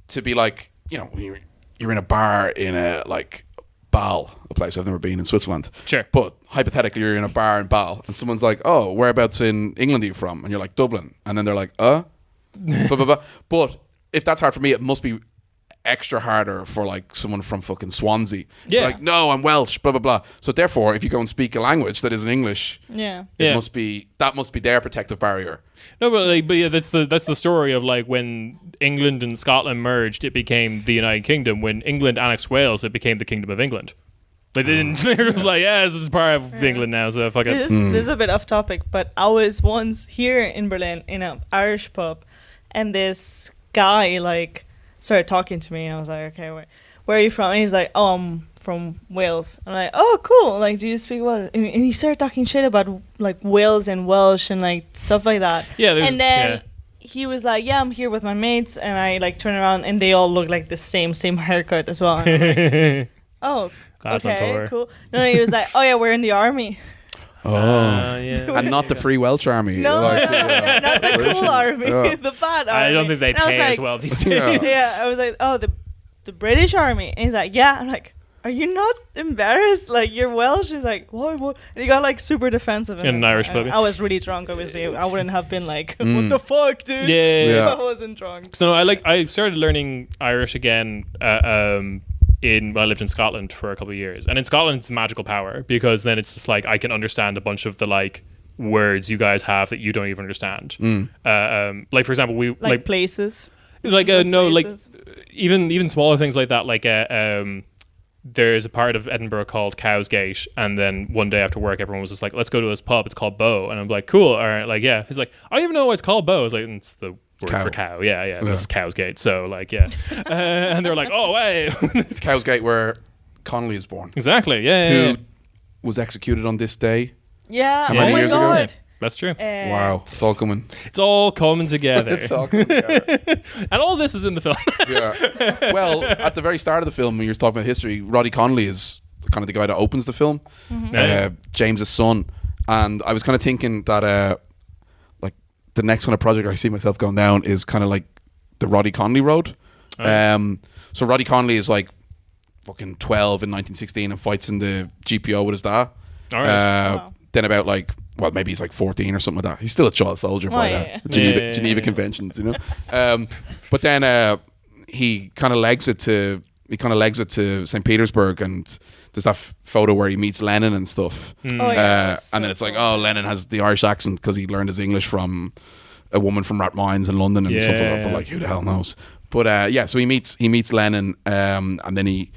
Speaker 3: to be like, you're in a bar in a like Bâle, a place I've never been in Switzerland.
Speaker 1: Sure.
Speaker 3: But hypothetically, you're in a bar in Bâle, and someone's like, "Oh, whereabouts in England are you from?" And you're like, "Dublin." And then they're like, blah, blah, blah. But if that's hard for me, it must be extra harder for like someone from fucking Swansea.
Speaker 1: Yeah.
Speaker 3: Like, no, I'm Welsh, blah blah blah. So therefore, if you go and speak a language that isn't English,
Speaker 2: yeah.
Speaker 3: must be their protective barrier.
Speaker 1: No, but yeah, that's the story of like when England and Scotland merged, it became the United Kingdom. When England annexed Wales, it became the Kingdom of England. They didn't. It was like, this is part of England now. So fuck it.
Speaker 2: This is a bit off topic, but I was once here in Berlin in an Irish pub, and this guy like started talking to me. And I was like, okay, where are you from? And he's like, oh, I'm from Wales. I'm like, oh, cool. Like, do you speak Welsh? And he started talking shit about like Wales and Welsh and like stuff like that.
Speaker 1: Yeah.
Speaker 2: And then he was like, yeah, I'm here with my mates. And I like turn around and they all look like the same haircut as well. And I'm like, oh,
Speaker 1: Class on
Speaker 2: okay,
Speaker 1: tour.
Speaker 2: cool. No, he was like, oh yeah, we're in the army.
Speaker 3: Oh,
Speaker 1: yeah.
Speaker 3: and not the Free Welsh Army.
Speaker 2: No,
Speaker 3: like,
Speaker 2: not the
Speaker 3: British-
Speaker 2: cool army,
Speaker 3: yeah.
Speaker 2: the bad army.
Speaker 1: I don't think they
Speaker 2: And I was
Speaker 1: pay
Speaker 2: like,
Speaker 1: as well these days.
Speaker 3: Yeah.
Speaker 2: Yeah, I was like, oh, the British army. And he's like, yeah. I'm like, are you not embarrassed? Like, you're Welsh? He's like, what? And he got like super defensive.
Speaker 1: In an Irish pub.
Speaker 2: I was really drunk, obviously. I wouldn't have been like, what the fuck, dude?
Speaker 1: Yeah.
Speaker 3: Yeah.
Speaker 2: I wasn't drunk.
Speaker 1: So I started learning Irish again when I lived in Scotland for a couple of years, and in Scotland it's a magical power because then it's just like I can understand a bunch of the like words you guys have that you don't even understand. Like for example, we
Speaker 2: Like places.
Speaker 1: like
Speaker 2: Like
Speaker 1: no like
Speaker 2: places.
Speaker 1: even smaller things like that. Like there's a part of Edinburgh called Cowsgate, and then one day after work, everyone was just like, "Let's go to this pub. It's called Bow," and I'm like, "Cool, all right." Like, yeah. He's like, "I don't even know why it's called Bow." I was like, "It's the word
Speaker 3: Cow.
Speaker 1: for cow." Yeah. This is Cowsgate. So like, yeah. And they're like, "Oh, hey."
Speaker 3: Cowsgate, where Connolly is born,
Speaker 1: Exactly. Yeah.
Speaker 3: who was executed on this day.
Speaker 2: Yeah.
Speaker 3: How
Speaker 2: Oh
Speaker 3: many
Speaker 2: my
Speaker 3: years ago?
Speaker 2: god.
Speaker 1: That's true.
Speaker 3: Wow, it's all coming.
Speaker 1: It's all coming together.
Speaker 3: It's all coming together.
Speaker 1: And all this is in the film.
Speaker 3: Yeah. Well, at the very start of the film, when you're talking about history, Roddy Connolly is kind of the guy that opens the film, James's son. And I was kind of thinking that like the next kind of project I see myself going down is kind of like the Roddy Connolly road. So Roddy Connolly is like fucking 12 in 1916 and fights in the GPO with his dad.
Speaker 1: All right.
Speaker 2: Wow.
Speaker 3: Then about like, well, maybe he's like 14 or something like that. He's still a child soldier by
Speaker 2: yeah.
Speaker 3: the Geneva,
Speaker 1: Yeah.
Speaker 3: Geneva Conventions, you know. But then he kind of legs it to St. Petersburg, and there's that photo where he meets Lenin and stuff.
Speaker 2: Oh, yeah, that's
Speaker 3: and then
Speaker 2: so
Speaker 3: it's like,
Speaker 2: cool.
Speaker 3: oh, Lenin has the Irish accent because he learned his English from a woman from Rathmines in London and stuff like that. But like, who the hell knows? But so he meets Lenin, and then he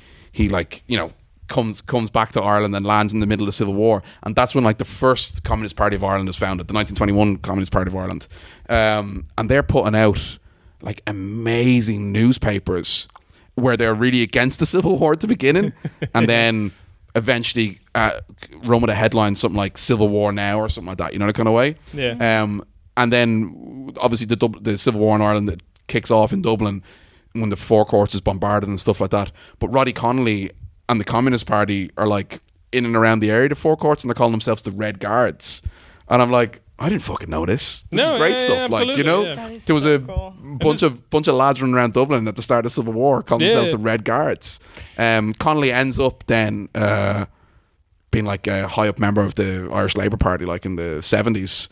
Speaker 3: like, you know, comes back to Ireland and lands in the middle of the Civil War, and that's when like the first Communist Party of Ireland is founded, the 1921 Communist Party of Ireland, and they're putting out like amazing newspapers where they're really against the Civil War at the beginning, and then eventually run with a headline something like Civil War Now or something like that, you know, that kind of way. And then obviously the Civil War in Ireland that kicks off in Dublin when the Four Courts is bombarded and stuff like that. But Roddy Connolly and the Communist Party are like in and around the area of the Four Courts, and they're calling themselves the Red Guards. And I'm like, I didn't fucking know this. This is great stuff. Like, you know, there was a bunch of lads running around Dublin at the start of the Civil War calling themselves the Red Guards. Connolly ends up then being like a high up member of the Irish Labour Party, like in the 70s,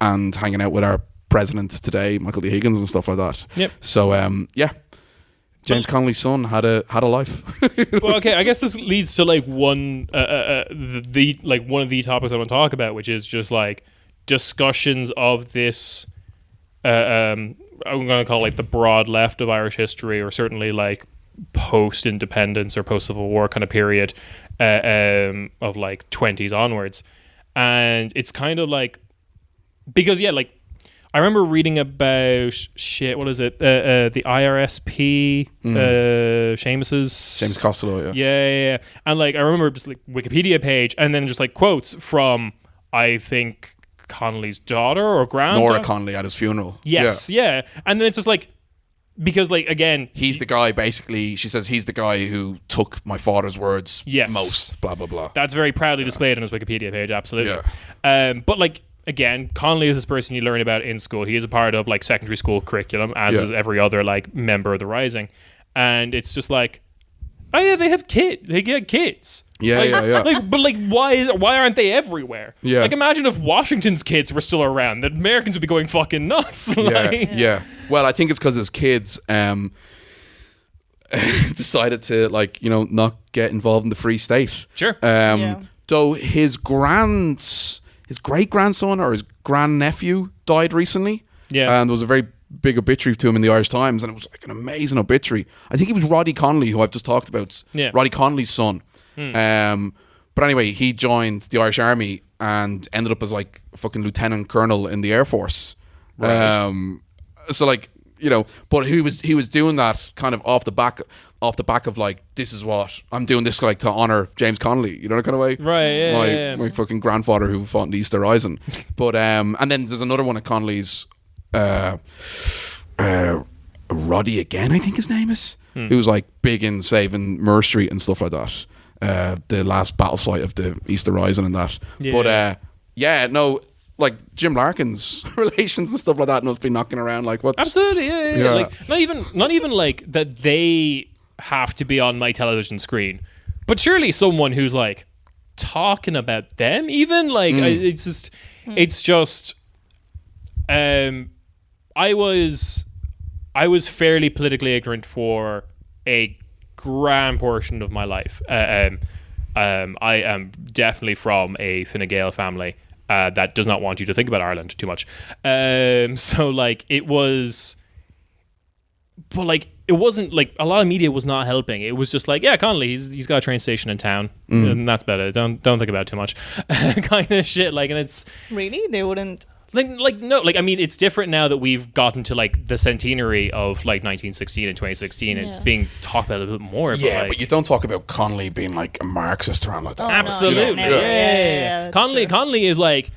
Speaker 3: and hanging out with our president today, Michael D. Higgins, and stuff like that. So James Connolly's son had a life.
Speaker 1: Well, okay, I guess this leads to like one one of the topics I want to talk about, which is just like discussions of this. I'm going to call it like the broad left of Irish history, or certainly like post-independence or post-Civil War kind of period of like 20s onwards, and it's kind of like, because like I remember reading about what is it? The IRSP, Seamus
Speaker 3: Costello,
Speaker 1: yeah. And like I remember just like Wikipedia page, and then just like quotes from, I think, Connolly's daughter or granddaughter,
Speaker 3: Nora Connolly, at his funeral.
Speaker 1: Yes, yeah. And then it's just like, because like again,
Speaker 3: he's the guy. Basically, she says he's the guy who took my father's words most. Blah blah blah.
Speaker 1: That's very proudly displayed on his Wikipedia page. Absolutely. But like, again, Connolly is this person you learn about in school. He is a part of like secondary school curriculum, as is every other like member of the Rising. And it's just like, oh yeah, they have kids. They get kids. Like, but like, why aren't they everywhere? Yeah. Like, imagine if Washington's kids were still around. The Americans would be going fucking nuts.
Speaker 3: Well, I think it's because his kids decided to, like, you know, not get involved in the Free State.
Speaker 1: Sure.
Speaker 3: Though his great grandson or his grandnephew died recently. Yeah. And there was a very big obituary to him in the Irish Times, and it was like an amazing obituary. I think it was Roddy Connolly, who I've just talked about. Yeah. Roddy Connolly's son. But anyway, he joined the Irish Army and ended up as like a fucking lieutenant colonel in the Air Force. Right. So like, you know, but he was doing that kind of off the back of like, this is what I'm doing, this like to honor James Connolly, you know, that kind of way.
Speaker 1: Right.
Speaker 3: My fucking grandfather who fought in the Easter Rising. But and then there's another one of Connolly's, Roddy again, I think his name is, who was like big in saving Murr Street and stuff like that. The last battle site of the Easter Rising and that. Yeah. But no, like Jim Larkin's relations and stuff like that must be knocking around like what's
Speaker 1: absolutely yeah. Like not even like that they have to be on my television screen, but surely someone who's like talking about them, even like it's just I was fairly politically ignorant for a grand portion of my life. I am definitely from a Fine Gael family that does not want you to think about Ireland too much. So like it was, but like it wasn't like a lot of media was not helping. It was just like, yeah, Connolly, he's got a train station in town, and that's about it. Don't think about it too much, kind of shit. Like, and it's
Speaker 2: really, they wouldn't.
Speaker 1: No, I mean, it's different now that we've gotten to like the centenary of like 1916 and 2016. It's being talked about a little bit more.
Speaker 3: Yeah, but you don't talk about Connolly being like a Marxist or anything like that.
Speaker 1: Absolutely,
Speaker 3: no,
Speaker 1: yeah. Connolly is like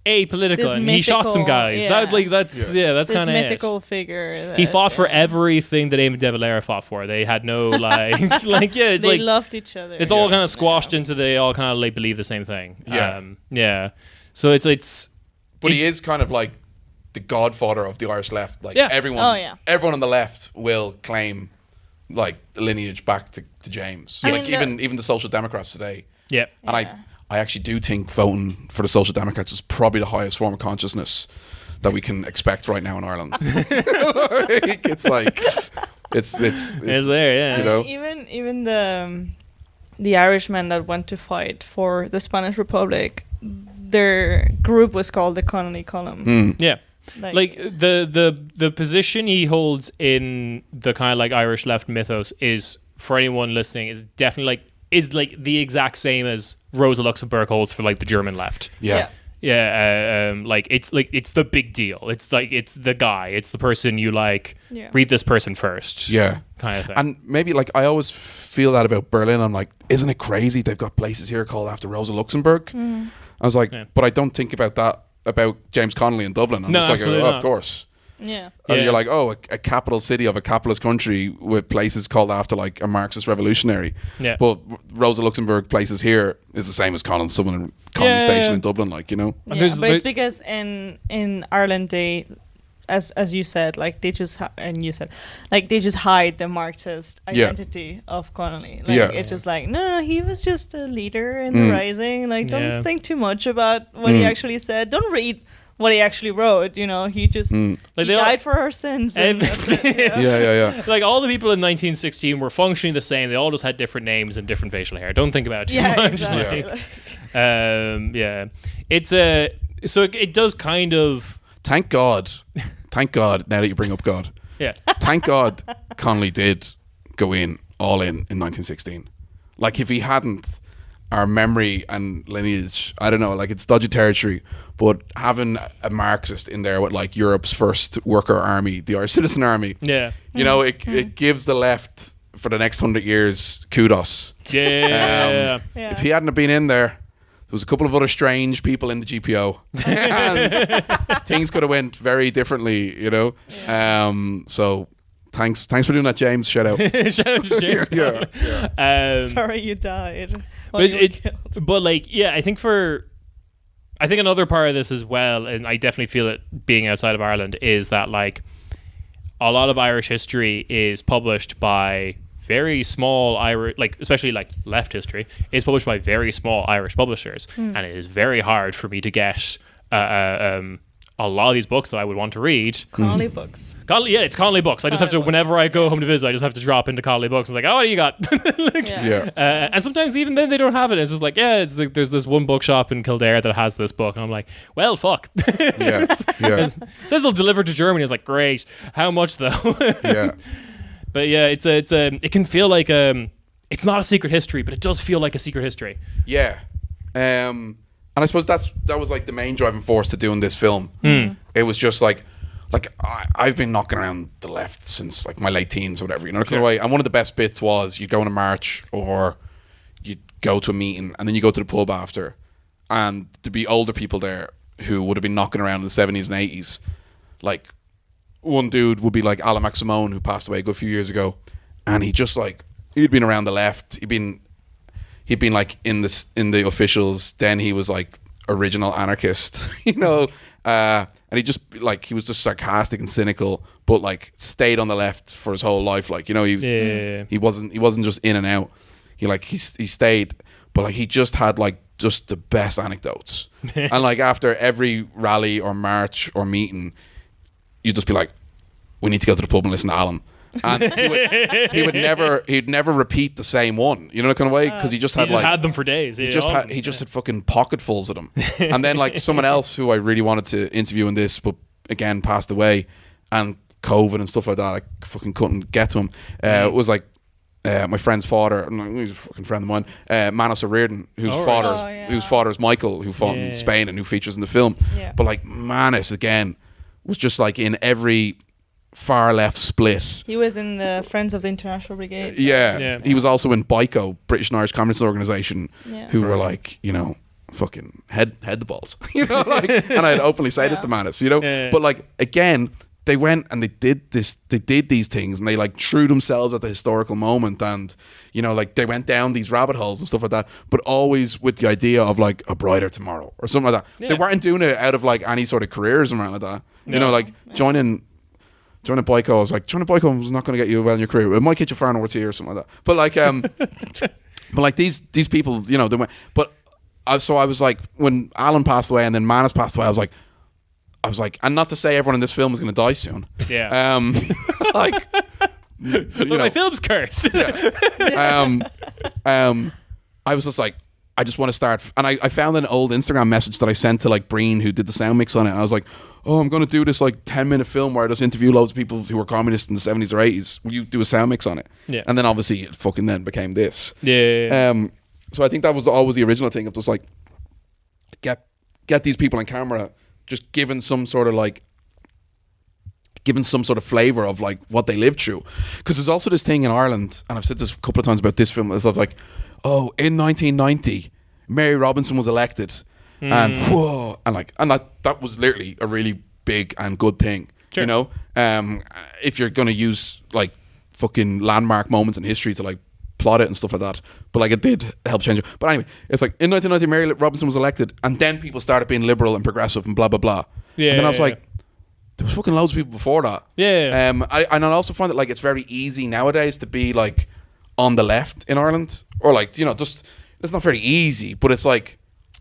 Speaker 1: apolitical, and he shot some guys. That's kind of
Speaker 2: mythical figure.
Speaker 1: He fought for everything that Eamon de Valera fought for. They had no like, it's
Speaker 2: they
Speaker 1: like
Speaker 2: loved each other.
Speaker 1: It's all kind of squashed into they all kind of like believe the same thing. Yeah. So it's.
Speaker 3: But he is kind of like the godfather of the Irish left. Like everyone on the left will claim like the lineage back to James. I mean, even the Social Democrats today.
Speaker 1: Yeah.
Speaker 3: And I actually do think voting for the Social Democrats is probably the highest form of consciousness that we can expect right now in Ireland. It's like it's
Speaker 1: there, yeah.
Speaker 3: You know?
Speaker 2: Even the Irishmen that went to fight for the Spanish Republic, their group was called the Connolly Column.
Speaker 1: Yeah. Like the position he holds in the kind of like Irish left mythos is, for anyone listening, is definitely like the exact same as Rosa Luxemburg holds for like the German left. Like it's the big deal. It's like it's the guy. It's the person you like. Read this person first. Kind of thing.
Speaker 3: And maybe like I always feel that about Berlin. I'm like, isn't it crazy they've got places here called after Rosa Luxemburg? I was like, but I don't think about that about James Connolly in Dublin. And it's like, of course.
Speaker 2: Yeah.
Speaker 3: And you're like, oh, a capital city of a capitalist country with places called after like a Marxist revolutionary.
Speaker 1: Yeah.
Speaker 3: But Rosa Luxemburg places here is the same as Connolly Station in Dublin, like, you know.
Speaker 2: Yeah, but it's because in Ireland they, as you said, like they just they just hide the Marxist identity of Connolly. Like it's just like, no, he was just a leader in the rising. Like don't think too much about what he actually said. Don't read what he actually wrote, you know, he just he died for our sins. And that's it,
Speaker 1: Like all the people in 1916 were functioning the same. They all just had different names and different facial hair. Don't think about it too much.
Speaker 2: Exactly.
Speaker 1: It's so it does kind of.
Speaker 3: Thank God. Now that you bring up God.
Speaker 1: Yeah.
Speaker 3: Thank God Connolly did go all in 1916. Like if he hadn't, our memory and lineage, I don't know, like it's dodgy territory, but having a Marxist in there with like Europe's first worker army, the Irish Citizen Army, you know, it gives the left for the next 100 years kudos. If he hadn't have been in there was a couple of other strange people in the GPO and things could have went very differently, you know. So thanks for doing that, James. Shout out.
Speaker 1: Shout out to James.
Speaker 2: Sorry you died.
Speaker 1: But like, yeah, I think another part of this as well, and I definitely feel it being outside of Ireland, is that like a lot of Irish history is published by very small Irish, like especially like left history, is published by very small Irish publishers, and it is very hard for me to get a lot of these books that I would want to read.
Speaker 2: Connolly books.
Speaker 1: It's Connolly books. I just have to, whenever I go home to visit, I just have to drop into Connolly books. I'm like, oh, what do you got? And sometimes even then they don't have it. It's just like, it's like there's this one bookshop in Kildare that has this book. And I'm like, well, fuck. It says they'll deliver to Germany. It's like, great. How much though? But yeah, it can feel like it's not a secret history, but it does feel like a secret history.
Speaker 3: And I suppose that was like the main driving force to doing this film. It was just like I've been knocking around the left since like my late teens or whatever, you know, kind of way. And one of the best bits was you go on a march or you go to a meeting and then you go to the pub after, and there'd be older people there who would have been knocking around in the 70s and 80s. Like one dude would be like Alan McSimone, who passed away a good few years ago, and he'd been around the left. He'd been like in the officials. Then he was like original anarchist, you know, and he was just sarcastic and cynical, but like stayed on the left for his whole life. Like, you know, he wasn't just in and out. He stayed, but like he just had like just the best anecdotes. And like after every rally or march or meeting, you'd just be like, we need to go to the pub and listen to Alan. And he'd never repeat the same one, you know, that kind of way, because he just had
Speaker 1: them for days.
Speaker 3: He just had fucking pocketfuls of them. And then like someone else who I really wanted to interview in this, but again passed away, and COVID and stuff like that, I fucking couldn't get to him. It was like my friend's father, he's a fucking friend of mine, Manos hÉireann, whose father is Michael, who fought in Spain and who features in the film. But like Manos again was just like in every far left split.
Speaker 2: He was in the Friends of the International Brigade.
Speaker 3: He was also in BICO, British and Irish Communist Organisation, who were like, you know, fucking head the balls, you know, like, and I'd openly say this to Manos, you know, but like again, they went and they did these things, and they like threw themselves at the historical moment, and you know, like they went down these rabbit holes and stuff like that, but always with the idea of like a brighter tomorrow or something like that. They weren't doing it out of like any sort of careers or anything like that. You know, like joining BICO, I was like, joining BICO was not going to get you well in your career. It might get you far north here or something like that. But like, but like these people, you know, they went. But so I was like, when Alan passed away and then Manos passed away, I was like, and not to say everyone in this film is going to die soon. Like,
Speaker 1: my film's cursed.
Speaker 3: I was just like, I just want to start. And I found an old Instagram message that I sent to like Breen, who did the sound mix on it. And I was like, oh, I'm going to do this like 10-minute film where I just interview loads of people who were communists in the 70s or 80s. Will you do a sound mix on it?
Speaker 1: Yeah.
Speaker 3: And then obviously it fucking then became this.
Speaker 1: Yeah.
Speaker 3: So I think that was always the original thing of just like get these people on camera, just given some sort of flavor of like what they lived through. Because there's also this thing in Ireland, and I've said this a couple of times about this film, is of like, oh, in 1990 Mary Robinson was elected, and whoa, and that was literally a really big and good thing.
Speaker 1: Sure.
Speaker 3: You know, if you're gonna use like fucking landmark moments in history to like plot it and stuff like that, but like it did help change it. But anyway, it's like in 1990 Mary Robinson was elected, and then people started being liberal and progressive and blah blah blah.
Speaker 1: Yeah.
Speaker 3: And then I was like, there was fucking loads of people before that.
Speaker 1: Yeah.
Speaker 3: I also find that like it's very easy nowadays to be like on the left in Ireland, or like, you know, just it's not very easy, but it's like,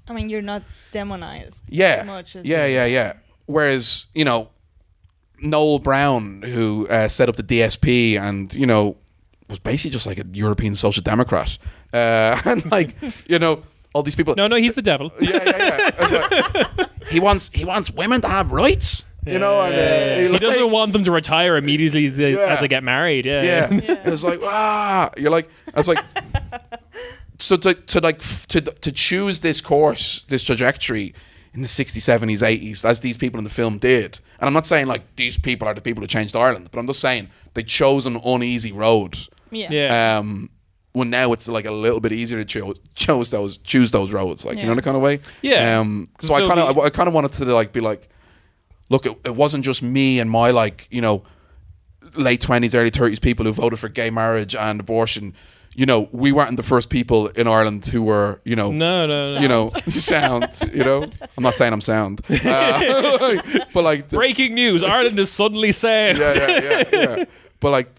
Speaker 2: I mean, you're not demonized
Speaker 3: yeah,
Speaker 2: as much as
Speaker 3: yeah. Whereas, you know, Noel Brown, who set up the DSP and, you know, was basically just like a European social democrat, and like, you know, all these people.
Speaker 1: No, he's the devil.
Speaker 3: Yeah. It's like, he wants women to have rights. You know, and
Speaker 1: he doesn't want them to retire immediately as they get married. Yeah.
Speaker 3: It's like, you're like, it's like, so to choose this course, this trajectory in the 60s, 70s, 80s, as these people in the film did. And I'm not saying like these people are the people who changed Ireland, but I'm just saying they chose an uneasy road.
Speaker 1: Yeah.
Speaker 3: When now it's like a little bit easier to choose those roads, like, you know, the kind of way.
Speaker 1: Yeah.
Speaker 3: So I kind of wanted to like be like, look, it wasn't just me and my like, you know, late 20s, early 30s people who voted for gay marriage and abortion. You know, we weren't the first people in Ireland who were, you know,
Speaker 1: no.
Speaker 3: you know, sound. You know, I'm not saying I'm sound, but like
Speaker 1: breaking news: Ireland is suddenly sound.
Speaker 3: Yeah. But like,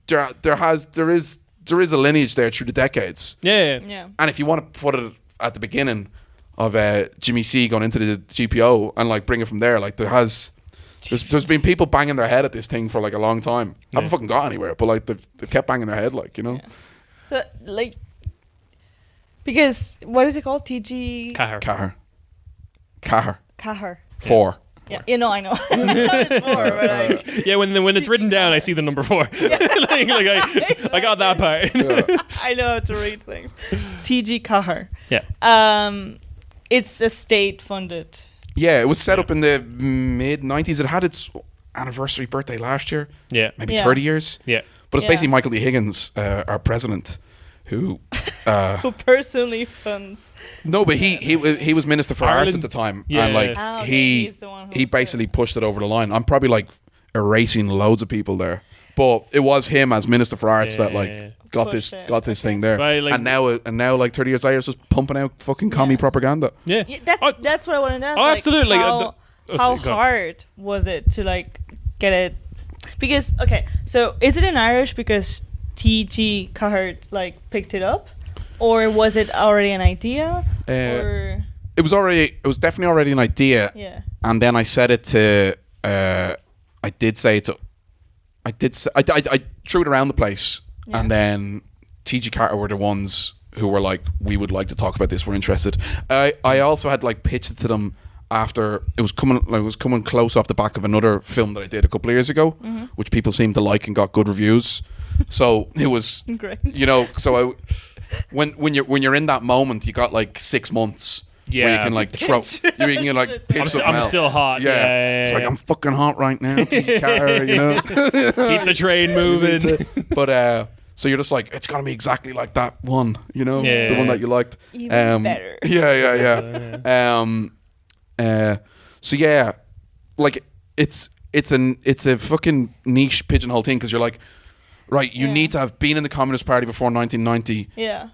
Speaker 3: there is a lineage there through the decades.
Speaker 1: Yeah.
Speaker 3: And if you want to put it at the beginning of Jimmy C going into the GPO and like bring it from there, like there's been people banging their head at this thing for like a long time. Haven't fucking got anywhere, but like they've kept banging their head, like, you know.
Speaker 2: Yeah. So like, because what is it called? TG Cahir.
Speaker 1: 4.
Speaker 2: Yeah, you know, I know. It's 4, but like,
Speaker 1: yeah, when it's written down, I see the number 4. I got that part.
Speaker 2: I know how to read things. TG Cahir.
Speaker 1: Yeah.
Speaker 2: It's a state-funded.
Speaker 3: Yeah, it was set up in the mid-90s. It had its anniversary birthday last year.
Speaker 1: Yeah.
Speaker 3: Maybe 30 years.
Speaker 1: Yeah.
Speaker 3: But it's basically Michael D. Higgins, our president, who
Speaker 2: who personally funds.
Speaker 3: No, but he was Minister for
Speaker 1: Ireland.
Speaker 3: Arts at the time,
Speaker 1: Yeah.
Speaker 3: and like
Speaker 2: He's the one who
Speaker 3: he basically pushed it over the line. I'm probably like erasing loads of people there, but it was him as Minister for Arts that like got this thing there,
Speaker 1: Right, like,
Speaker 3: and now like 30 years later, it's just pumping out fucking commie propaganda.
Speaker 1: Yeah.
Speaker 2: That's what I wanted to ask.
Speaker 1: Oh, absolutely.
Speaker 2: How hard was it to like get it? Because so is it in Irish because TG Cahir like picked it up, or was it already an idea? Or
Speaker 3: it was definitely already an idea.
Speaker 2: Yeah.
Speaker 3: And then I said it to I threw it around the place, and then TG Carter were the ones who were like, we would like to talk about this, we're interested. I also had like pitched it to them after it was coming close off the back of another film that I did a couple of years ago, which people seemed to like and got good reviews. So it was
Speaker 2: great.
Speaker 3: You know, so when you're in that moment, you got like 6 months where you can like pitch something
Speaker 1: I'm
Speaker 3: else.
Speaker 1: Still hot. Yeah.
Speaker 3: It's like, I'm fucking hot right now, TG Carter, you know.
Speaker 1: Keep the train moving.
Speaker 3: But so you're just like, it's gonna be exactly like that one, you know, the one that you liked.
Speaker 2: Even better.
Speaker 3: So yeah, like it's a fucking niche pigeonhole thing, because you're like, right, you need to have been in the Communist Party before 1990.
Speaker 2: Yeah.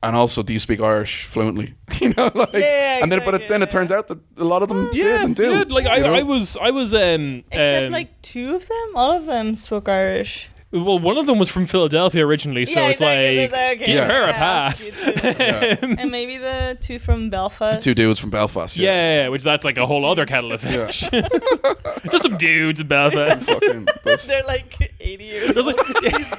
Speaker 3: And also, do you speak Irish fluently? You know, like, and then it turns out that a lot of them did and do.
Speaker 1: Yeah, like I was
Speaker 2: except like 2 of them, all of them spoke Irish.
Speaker 1: Well, one of them was from Philadelphia originally, so it's like, give her a pass.
Speaker 2: And maybe the 2 from Belfast.
Speaker 3: The 2 dudes from Belfast.
Speaker 1: Yeah, which that's like a whole other kettle of fish. Just some dudes in Belfast.
Speaker 2: They're like 80 years old.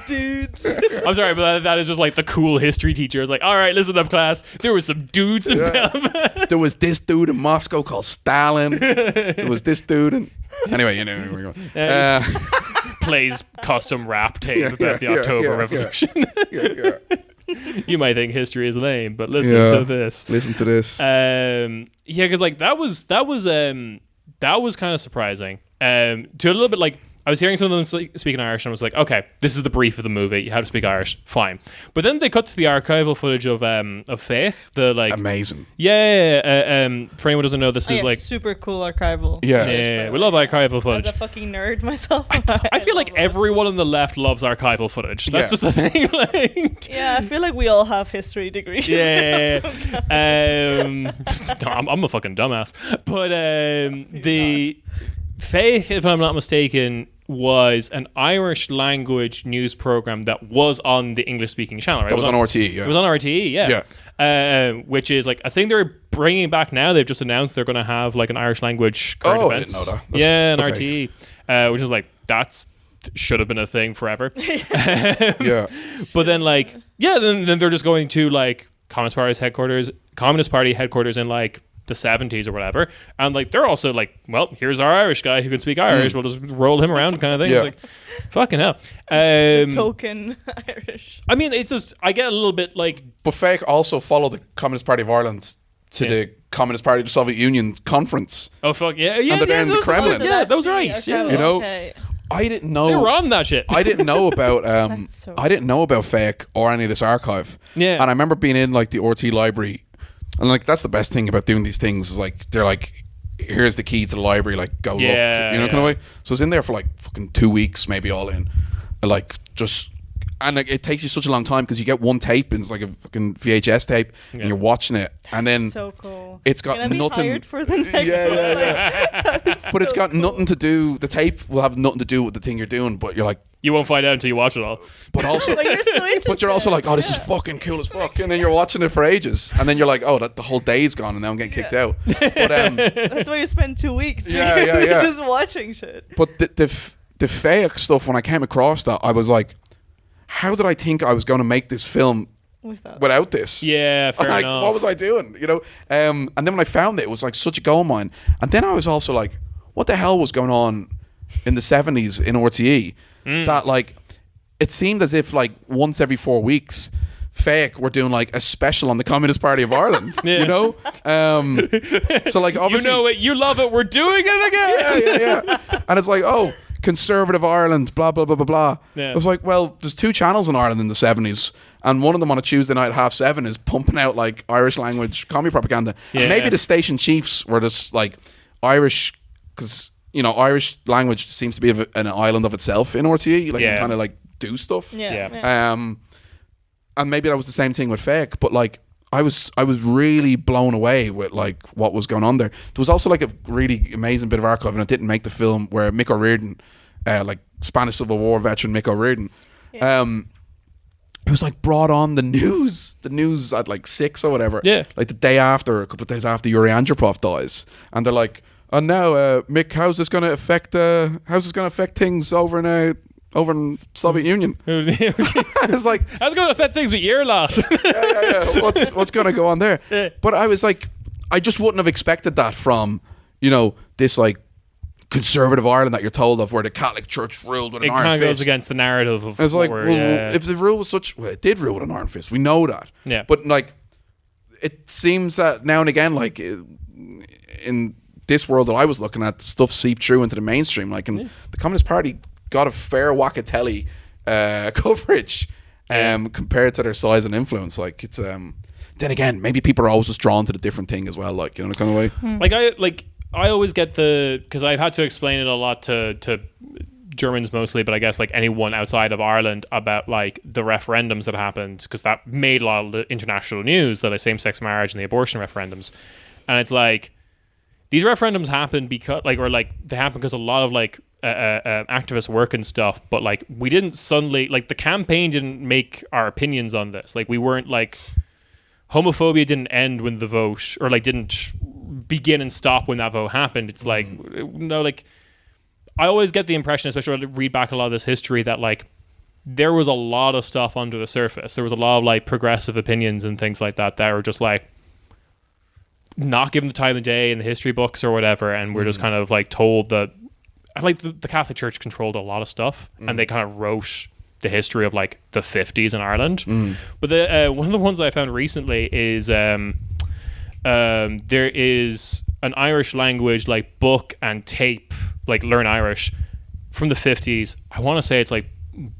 Speaker 2: dudes.
Speaker 1: I'm sorry, but that is just like the cool history teacher. It's like, all right, listen up, class. There was some dudes in Belfast.
Speaker 3: There was this dude in Moscow called Stalin. There was this dude, and anyway, you know where we're going.
Speaker 1: Plays custom rap tape about the October Revolution. You might think history is lame, but listen to this.
Speaker 3: Listen to this.
Speaker 1: Because like that was kind of surprising. To a little bit like. I was hearing some of them speaking Irish, and I was like, okay, this is the brief of the movie. You have to speak Irish. Fine. But then they cut to the archival footage of Fake. The like
Speaker 3: amazing.
Speaker 1: Yeah. For anyone who doesn't know, this is like
Speaker 2: super cool archival.
Speaker 1: Yeah, we love archival footage.
Speaker 2: As a fucking nerd myself,
Speaker 1: I feel like everyone on the left loves archival footage. That's just the thing. Like,
Speaker 2: yeah, I feel like we all have history degrees.
Speaker 1: Yeah. I'm a fucking dumbass. But the Fake, if I'm not mistaken, was an Irish language news program that was on the English speaking channel, right?
Speaker 3: That was on RTE, yeah.
Speaker 1: It was on RTE, yeah. Which is like, I think they're bringing back now. They've just announced they're going to have like an Irish language current events.
Speaker 3: I didn't know that.
Speaker 1: On RTE, which is like, that's should have been a thing forever.
Speaker 3: Yeah.
Speaker 1: But then like, then they're just going to like Communist Party headquarters in like the 70s or whatever, and like they're also like, well, here's our Irish guy who can speak Irish, we'll just roll him around kind of thing. It's like, fucking hell.
Speaker 2: Token Irish.
Speaker 1: I mean, it's just, I get a little bit like,
Speaker 3: but Fake also followed the Communist Party of Ireland to the Communist Party of the Soviet Union conference.
Speaker 1: Oh fuck yeah,
Speaker 3: and they're there in the Kremlin.
Speaker 1: Yeah, that was right. Yeah.
Speaker 3: You know, I didn't know
Speaker 1: they were on that shit.
Speaker 3: I didn't know about I didn't know about Fake or any of this archive.
Speaker 1: Yeah,
Speaker 3: and I remember being in like the RT library. And like that's the best thing about doing these things is like they're like, here's the key to the library, like go look, you know, kind of way. So I was in there for like fucking 2 weeks, maybe all in, and like just, and like it takes you such a long time because you get one tape and it's like a fucking VHS tape and you're watching it, and then
Speaker 2: so cool.
Speaker 3: It's got
Speaker 2: Can I
Speaker 3: nothing.
Speaker 2: Be hired for the next one?
Speaker 3: But it's got nothing to do. The tape will have nothing to do with the thing you're doing, but you're like,
Speaker 1: you won't find out until you watch it all.
Speaker 3: But also,
Speaker 2: but you're so interested.
Speaker 3: But you're also like, oh, this is fucking cool as fuck, and then you're watching it for ages, and then you're like, oh, the whole day's gone, and now I'm getting kicked out. But
Speaker 2: that's why you spend 2 weeks. Just watching shit.
Speaker 3: But the Fake stuff, when I came across that, I was like, how did I think I was going to make this film without this?
Speaker 1: Yeah, fair enough.
Speaker 3: What was I doing? You know, and then when I found it was like such a goldmine, and then I was also like, what the hell was going on in the 70s in RTE? That like it seemed as if like once every 4 weeks Fake were doing like a special on the Communist Party of Ireland. You know, so like obviously,
Speaker 1: you know it, you love it, we're doing it again.
Speaker 3: yeah and it's like, oh, conservative Ireland, blah blah blah blah blah. I was like, well, there's 2 channels in Ireland in the 70s, and one of them on a Tuesday night at 7:30 is pumping out like Irish language commie propaganda. And maybe the station chiefs were just like Irish, because you know, Irish language seems to be an island of itself in RTE. Like, you kind of like do stuff. And maybe that was the same thing with Fake. But like, I was really blown away with like what was going on there. There was also like a really amazing bit of archive, and it didn't make the film, where Mick O'Riordan, like Spanish Civil War veteran Mick O'Riordan, it was like brought on the news at like 6 or whatever. Yeah, like the day after, a couple of days after Yuri Andropov dies, and they're like, and now, Mick, how's this going to affect things over in Soviet Union? It's like,
Speaker 1: how's it going to affect things with your lot?
Speaker 3: yeah. What's going to go on there? Yeah. But I was like, I just wouldn't have expected that from, you know, this like conservative Ireland that you're told of, where the Catholic Church ruled with an iron fist. It kind of
Speaker 1: goes against the narrative of.
Speaker 3: It's like, if the rule was such, it did rule with an iron fist. We know that.
Speaker 1: Yeah.
Speaker 3: But like, it seems that now and again, like in this world that I was looking at, stuff seeped through into the mainstream. Like, and the Communist Party got a fair whack of telly coverage compared to their size and influence. Like, it's then again, maybe people are always just drawn to the different thing as well. Like, you know, the kind of way.
Speaker 1: I always get because I've had to explain it a lot to Germans mostly, but I guess like anyone outside of Ireland, about like the referendums that happened, because that made a lot of the international news, the like, same-sex marriage and the abortion referendums, and it's like, these referendums happen because they happen because a lot of like activist work and stuff, but like we didn't suddenly, like the campaign didn't make our opinions on this. Like we weren't like, homophobia didn't end when the vote, or like didn't begin and stop when that vote happened. It's like, no, like I always get the impression, especially when I read back a lot of this history, that like there was a lot of stuff under the surface. There was a lot of like progressive opinions and things like that were just like not given the time of day in the history books or whatever, and we're just kind of like told that like the Catholic Church controlled a lot of stuff, and they kind of wrote the history of like the 50s in Ireland. But one of the ones I found recently is there is an Irish language like book and tape, like Learn Irish from the 50s. I want to say it's like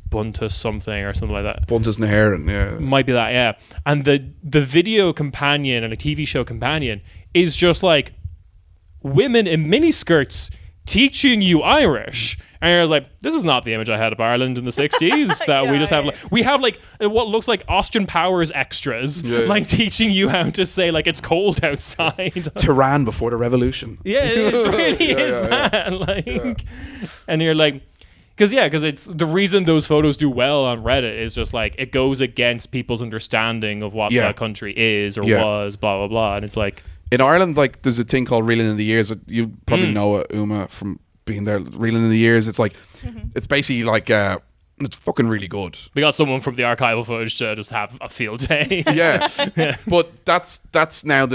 Speaker 1: Bunta something or something like that.
Speaker 3: Buntas na hÉireann, yeah.
Speaker 1: Might be that, yeah. And the video companion and a TV show companion is just like women in miniskirts teaching you Irish. And I was like, this is not the image I had of Ireland in the 60s. That we just have like, we have like what looks like Austin Powers extras, like teaching you how to say like it's cold outside.
Speaker 3: Ciarán before the revolution.
Speaker 1: Yeah, it really is that. Like, and you're like, because it's the reason those photos do well on Reddit is just like it goes against people's understanding of what that country is or was, blah blah blah, and it's like
Speaker 3: in Ireland, like there's a thing called Reeling in the Years. You probably know it, Uma, from being there. Reeling in the Years. It's like it's basically like it's fucking really good.
Speaker 1: We got someone from the archival footage to just have a field day.
Speaker 3: yeah, but that's now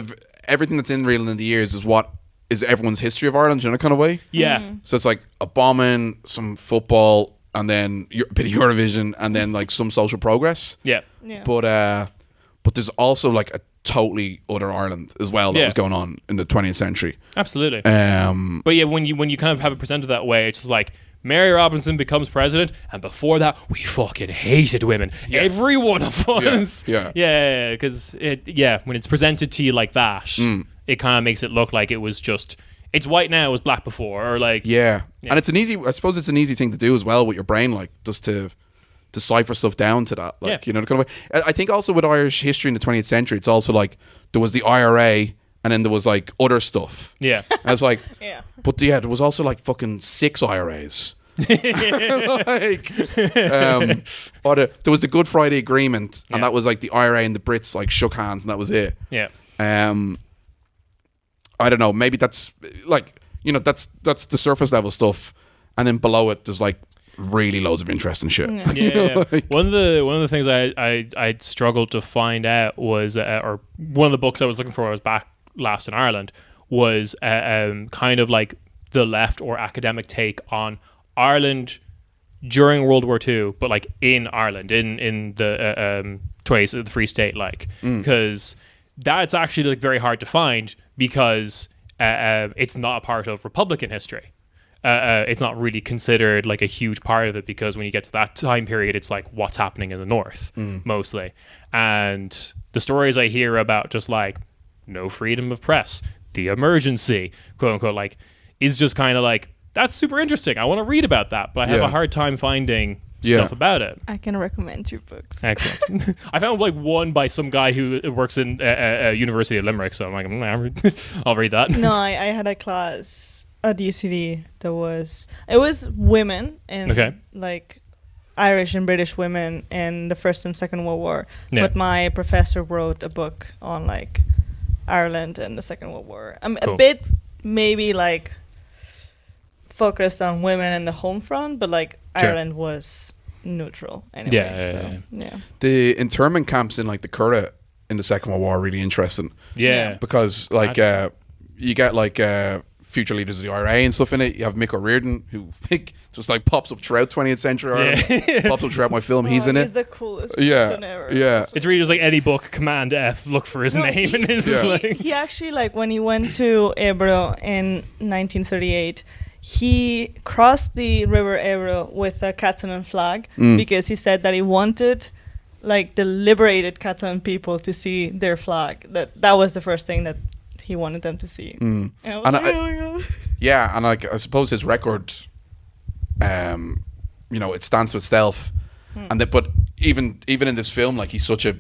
Speaker 3: everything that's in Reeling in the Years is what is everyone's history of Ireland in a kind of way.
Speaker 1: Yeah.
Speaker 3: So it's like a bombing, some football, and then a bit of Eurovision, and then like some social progress.
Speaker 1: Yeah.
Speaker 3: But there's also like a totally other Ireland as well that was going on in the 20th century.
Speaker 1: Absolutely. But yeah, when you kind of have it presented that way, it's just like Mary Robinson becomes president, and before that, we fucking hated women. Yeah. Every one of us. Yeah. Because when it's presented to you like that, it kind of makes it look like it was just it's white now, it was black before, or like
Speaker 3: and it's I suppose it's an easy thing to do as well with your brain, like just to decipher stuff down to that, like you know, the kind of way. I think also with Irish history in the 20th century, it's also like there was the IRA, and then there was like other stuff. Yeah, and it's like but there was also like fucking 6 IRAs. Like, or there was the Good Friday Agreement, and that was like the IRA and the Brits like shook hands, and that was it. I don't know, maybe that's like, you know, that's the surface level stuff, and then below it there's like really loads of interesting shit.
Speaker 1: Like, one of the things I struggled to find out was or one of the books I was looking for when I was back last in Ireland was kind of like the left or academic take on Ireland during World War II, but like in Ireland, in the the Free State, like, because that's actually like very hard to find because it's not a part of Republican history. It's not really considered like a huge part of it because when you get to that time period, it's like what's happening in the North mostly. And the stories I hear about just like no freedom of press, the emergency, quote unquote, like is just kind of like, that's super interesting. I want to read about that, but I have a hard time finding stuff about it.
Speaker 2: I can recommend you books.
Speaker 1: Excellent. I found like one by some guy who works in University of Limerick, so I'm like, I'll read that.
Speaker 2: No, I had a class at UCD that was women and like Irish and British women in the First and Second World War. But my professor wrote a book on like Ireland and the Second World War. A bit maybe like focused on women and the home front, but like Ireland was neutral anyway. The
Speaker 3: internment camps in like the Curragh in the Second World War are really interesting. Because like you get like future leaders of the IRA and stuff in it. You have Mick O'Riordan, who just like pops up throughout 20th century Ireland, pops up throughout my film. He's in it.
Speaker 2: He's the coolest person ever.
Speaker 1: It's really just like any book, Command F, look for his name. And
Speaker 2: he actually, like when he went to Ebro in 1938, he crossed the river Ebro with a Catalan flag because he said that he wanted like the liberated Catalan people to see their flag. That was the first thing that he wanted them to see. And I was like, oh my God.
Speaker 3: Yeah, and like I suppose his record, you know, it stands for itself. And that, but even in this film, like he's such a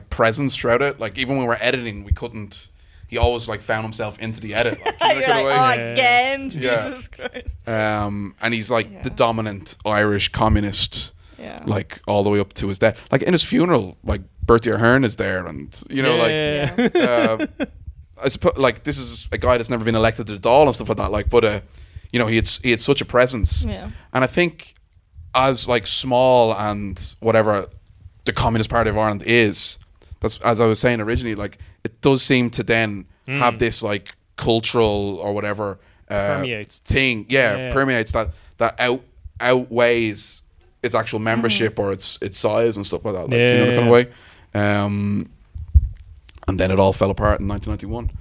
Speaker 3: presence throughout it. Like even when we're editing, we couldn't. He always like found himself into the edit. Like,
Speaker 2: you're like, again, Jesus Christ.
Speaker 3: And he's like the dominant Irish communist, like all the way up to his death. Like in his funeral, like Bertie Ahern is there, and you know, I suppose like this is a guy that's never been elected at all and stuff like that. Like, but you know, he had such a presence. And I think as like small and whatever the Communist Party of Ireland is, that's, as I was saying originally, like it does seem to then have this like cultural or whatever
Speaker 1: permeates
Speaker 3: thing, permeates that outweighs its actual membership or its size and stuff like that, like, you know, the kind of way. And then it all fell apart in 1991.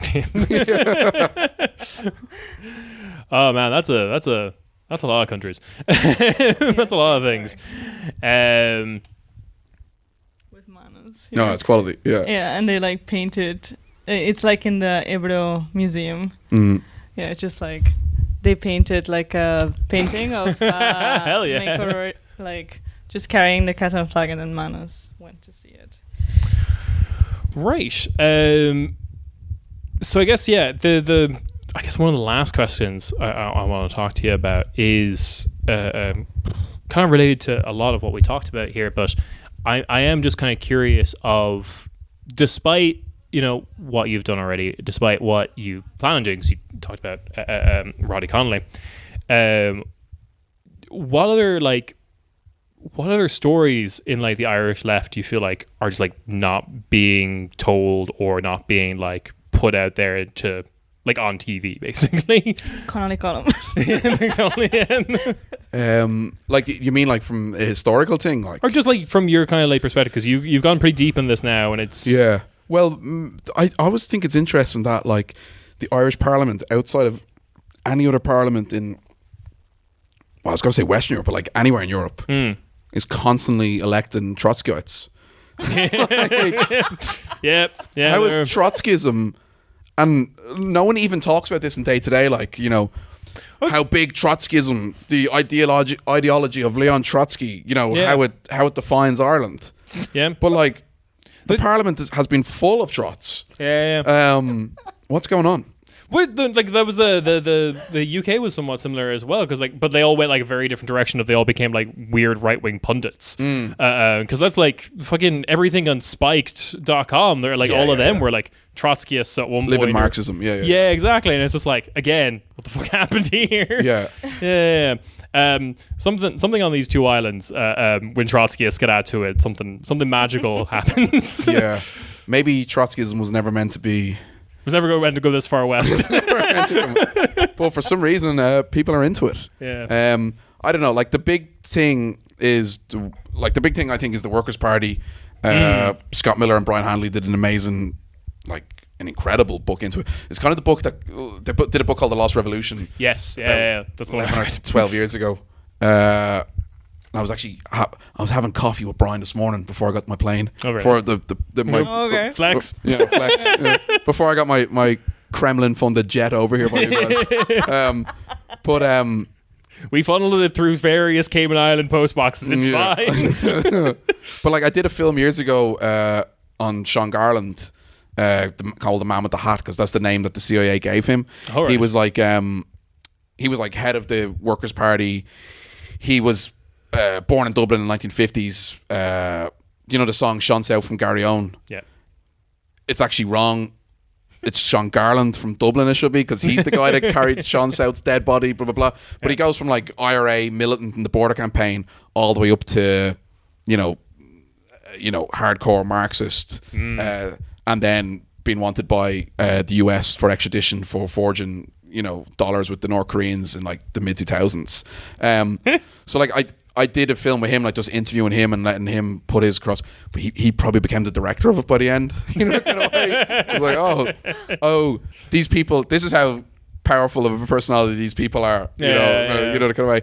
Speaker 1: Oh man, that's a lot of countries. That's a lot of things.
Speaker 2: With Manos.
Speaker 3: No, it's quality. Yeah.
Speaker 2: Yeah, and they like painted. It's like in the Ebro Museum. Yeah, it's just like they painted like a painting of
Speaker 1: hell yeah,
Speaker 2: Maker, like just carrying the Catalan flag, and then Manos went to see it.
Speaker 1: Right. So I guess the I guess one of the last questions I want to talk to you about is kind of related to a lot of what we talked about here, but I am just kind of curious of, despite, you know, what you've done already, despite what you plan on doing, because you talked about Roddy Connolly, what other stories in like the Irish left do you feel like are just like not being told or not being like put out there to like on TV, basically?
Speaker 2: Connolly column.
Speaker 3: Like, you mean like from a historical thing, like,
Speaker 1: or just like from your kind of like perspective, because you've gone pretty deep in this now, and it's
Speaker 3: Well, I always think it's interesting that like the Irish Parliament, outside of any other parliament in, well, I was going to say Western Europe, but like anywhere in Europe, is constantly electing Trotskyites.
Speaker 1: Yeah.
Speaker 3: How is Trotskyism, and no one even talks about this in day to day, like, you know, how big Trotskyism, the ideology of Leon Trotsky, you know, how it defines Ireland.
Speaker 1: Yeah.
Speaker 3: But like the Parliament has been full of trots.
Speaker 1: Yeah.
Speaker 3: What's going on?
Speaker 1: That was the UK was somewhat similar as well, because like, but they all went like a very different direction. Of they all became like weird right wing pundits, because that's like fucking everything on Spiked.com. They're like all of them were like Trotskyists at one point.
Speaker 3: Live in Marxism,
Speaker 1: yeah, exactly. And it's just like, again, what the fuck happened here?
Speaker 3: Yeah.
Speaker 1: Something on these two islands. When Trotskyists get out to it, something magical happens.
Speaker 3: Yeah, maybe Trotskyism was never meant to be.
Speaker 1: Was never meant to go this far west.
Speaker 3: But for some reason, people are into it.
Speaker 1: Yeah.
Speaker 3: I don't know. Like the big thing I think is the Workers' Party. Scott Miller and Brian Hanley did an amazing, like an incredible book into it. It's kind of the book that they did a book called The Lost Revolution.
Speaker 1: Yes. Yeah. That's the
Speaker 3: 11 or 12 years ago. I was actually having coffee with Brian this morning before I got my plane.
Speaker 1: Oh, right.
Speaker 3: For my
Speaker 1: flex.
Speaker 3: Yeah, flex. Before I got my Kremlin funded jet over here by you guys.
Speaker 1: We funneled it through various Cayman Island post boxes. It's fine.
Speaker 3: But like I did a film years ago on Sean Garland, called The Man with the Hat, because that's the name that the CIA gave him.
Speaker 1: Oh, right.
Speaker 3: He was like head of the Workers' Party. He was born in Dublin in the 1950s. You know the song Sean South from Gary Owen?
Speaker 1: Yeah.
Speaker 3: It's actually wrong. It's Sean Garland from Dublin, it should be, because he's the guy that carried Sean South's dead body, blah, blah, blah. But he goes from like IRA, militant in the border campaign, all the way up to, you know, hardcore Marxist, and then being wanted by the US for extradition for forging, you know, dollars with the North Koreans in like the mid 2000s. So like I did a film with him, like just interviewing him and letting him put his across. But he probably became the director of it by the end. You know, kind of way. I was like, oh, these people. This is how powerful of a personality these people are. You know, the kind of way.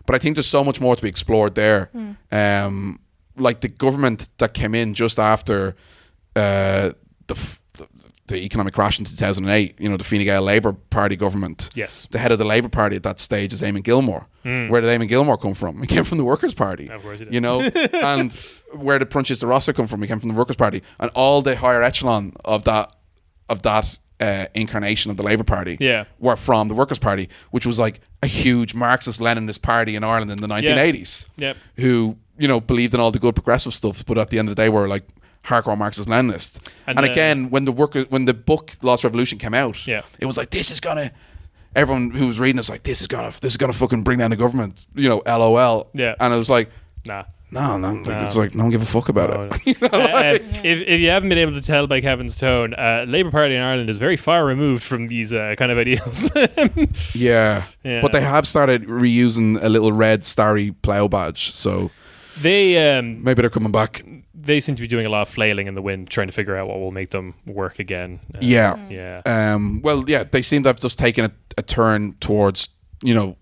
Speaker 3: But I think there's so much more to be explored there. Like the government that came in just after the economic crash in 2008, you know, the Fine Gael Labour Party government.
Speaker 1: Yes. The
Speaker 3: head of the Labour Party at that stage is Eamon Gilmore. Where did Eamon Gilmore come from? He came from the Workers' Party.
Speaker 1: Of course he did.
Speaker 3: You know? And where did Prunchis de Rossa come from? He came from the Workers' Party. And all the higher echelon of that incarnation of the Labour Party were from the Workers' Party, which was like a huge Marxist-Leninist party in Ireland in the 1980s.
Speaker 1: Yep.
Speaker 3: Who, you know, believed in all the good progressive stuff, but at the end of the day were like hardcore Marxist-Leninist. And again, when the book Lost Revolution came out, it was like, this is gonna everyone who was reading it's like, this is gonna fucking bring down the government, you know, LOL.
Speaker 1: Yeah.
Speaker 3: And it was like,
Speaker 1: Nah.
Speaker 3: no. It's like, no one give a fuck about
Speaker 1: No,
Speaker 3: it.
Speaker 1: no.
Speaker 3: You know,
Speaker 1: If you haven't been able to tell by Kevin's tone, Labour Party in Ireland is very far removed from these kind of ideals.
Speaker 3: yeah.
Speaker 1: Yeah.
Speaker 3: But they have started reusing a little red starry plough badge, so
Speaker 1: They
Speaker 3: maybe they're coming back.
Speaker 1: they seem to be doing a lot of flailing in the wind, trying to figure out what will make them work again.
Speaker 3: Yeah.
Speaker 1: Yeah.
Speaker 3: Well, yeah, they seem to have just taken a turn towards, you know,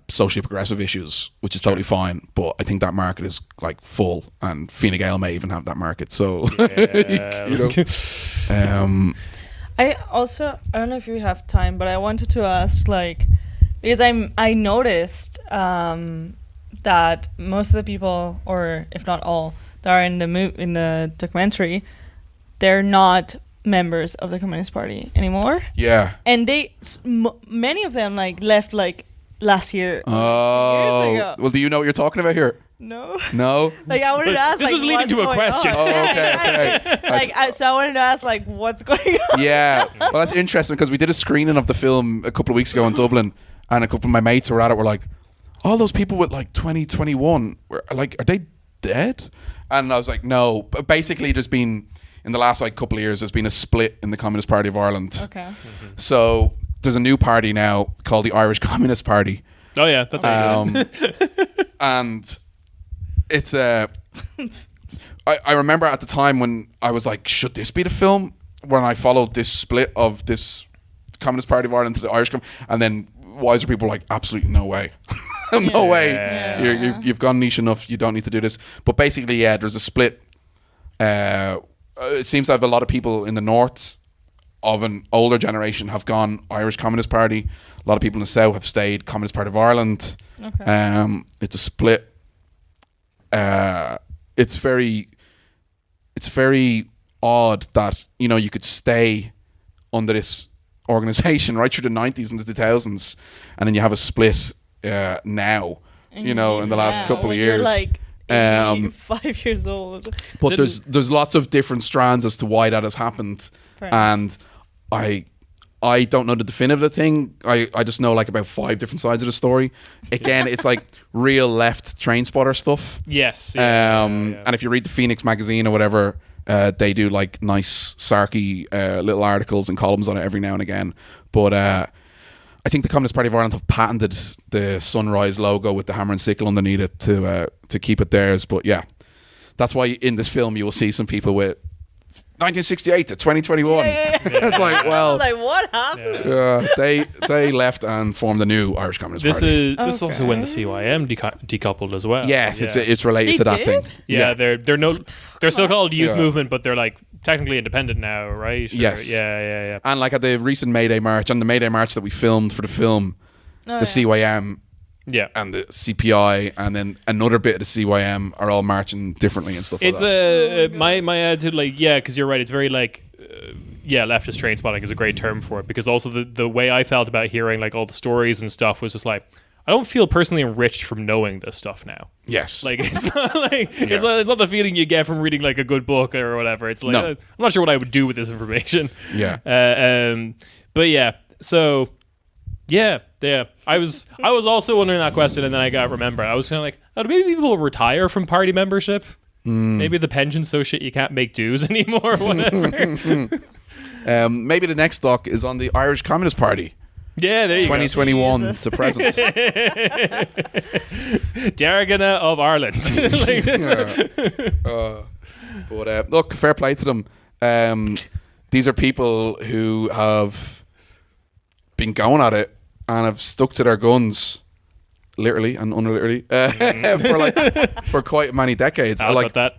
Speaker 3: socially progressive issues, which is totally fine. But I think that market is like full, and Fine Gael may even have that market. So,
Speaker 1: Yeah.
Speaker 3: you know,
Speaker 2: I don't know if you have time, but I wanted to ask, like, because I noticed that most of the people, or if not all, that are in the documentary, they're not members of the Communist Party anymore,
Speaker 3: yeah.
Speaker 2: and many of them like left like last year, 2 years ago.
Speaker 3: Well, do you know what you're talking about here?
Speaker 2: No.
Speaker 3: No.
Speaker 2: Like I wanted to ask.
Speaker 1: This
Speaker 2: like,
Speaker 1: was leading
Speaker 2: what's
Speaker 1: to a
Speaker 2: going
Speaker 1: question.
Speaker 2: on.
Speaker 3: Oh, okay.
Speaker 2: So I wanted to ask, like, what's going on?
Speaker 3: Yeah. Well, that's interesting because we did a screening of the film a couple of weeks ago in Dublin, and a couple of my mates who were at it were like, all those people with like 2021, like, are they dead? And I was like, no. But basically, there's been, in the last like couple of years, there's been a split in the Communist Party of Ireland.
Speaker 2: Okay.
Speaker 3: So there's a new party now called the Irish Communist Party.
Speaker 1: Oh yeah, that's how you do it.
Speaker 3: And it's I remember at the time when I was like, should this be the film? When I followed this split of this Communist Party of Ireland to the Irish and then wiser people were like, absolutely no way. No way.
Speaker 2: Yeah.
Speaker 3: You've gone niche enough. You don't need to do this. But basically, yeah, there's a split. It seems to have a lot of people in the north of an older generation have gone Irish Communist Party. A lot of people in the south have stayed Communist Party of Ireland.
Speaker 2: Okay.
Speaker 3: It's a split. It's very odd that, you know, you could stay under this organization right through the 90s and the 2000s, and then you have a split now, you know, in the last couple of years.
Speaker 2: You're like 5 years old.
Speaker 3: But there's lots of different strands as to why that has happened. And I don't know the definitive thing. I just know like about 5 different sides of the story. Again, it's like real left train spotter stuff.
Speaker 1: Yes.
Speaker 3: And if you read the Phoenix magazine or whatever, they do like nice sarky little articles and columns on it every now and again. But I think the Communist Party of Ireland have patented the sunrise logo with the hammer and sickle underneath it to keep it theirs. But yeah, that's why in this film you will see some people with 1968 to 2021. It's like, well,
Speaker 2: like, what happened?
Speaker 3: they left and formed the new Irish Communist Party.
Speaker 1: This is also when the CYM decoupled as well.
Speaker 3: Yes, it's related
Speaker 2: They
Speaker 3: to that
Speaker 2: did?
Speaker 3: thing.
Speaker 1: Yeah, they're still called Youth
Speaker 3: Yeah.
Speaker 1: Movement, but they're like technically independent now, right? Or-
Speaker 3: Yes.
Speaker 1: Yeah.
Speaker 3: And like at the recent May Day march, and the May Day march that we filmed for the film, the CYM
Speaker 1: Yeah.
Speaker 3: and the CPI and then another bit of the CYM are all marching differently and stuff like
Speaker 1: It's
Speaker 3: that.
Speaker 1: my attitude, like, yeah, because you're right. It's very like, leftist train spotting is a great term for it, because also the way I felt about hearing like all the stories and stuff was just like, I don't feel personally enriched from knowing this stuff now.
Speaker 3: Yes.
Speaker 1: Like it's not like it's not the feeling you get from reading like a good book or whatever. It's like
Speaker 3: No.
Speaker 1: I'm not sure what I would do with this information.
Speaker 3: Yeah.
Speaker 1: But yeah, so yeah. I was also wondering that question, and then I got remembered. I was kind of like, oh, maybe people retire from party membership. Maybe the pension's so shit you can't make dues anymore or whatever.
Speaker 3: Maybe the next doc is on the Irish Communist Party.
Speaker 1: Yeah, there you
Speaker 3: 2021
Speaker 2: Jesus.
Speaker 3: to present.
Speaker 1: Dargana of Ireland.
Speaker 3: But look, fair play to them. These are people who have been going at it and have stuck to their guns, literally and unliterally, for quite many decades.
Speaker 1: How about that?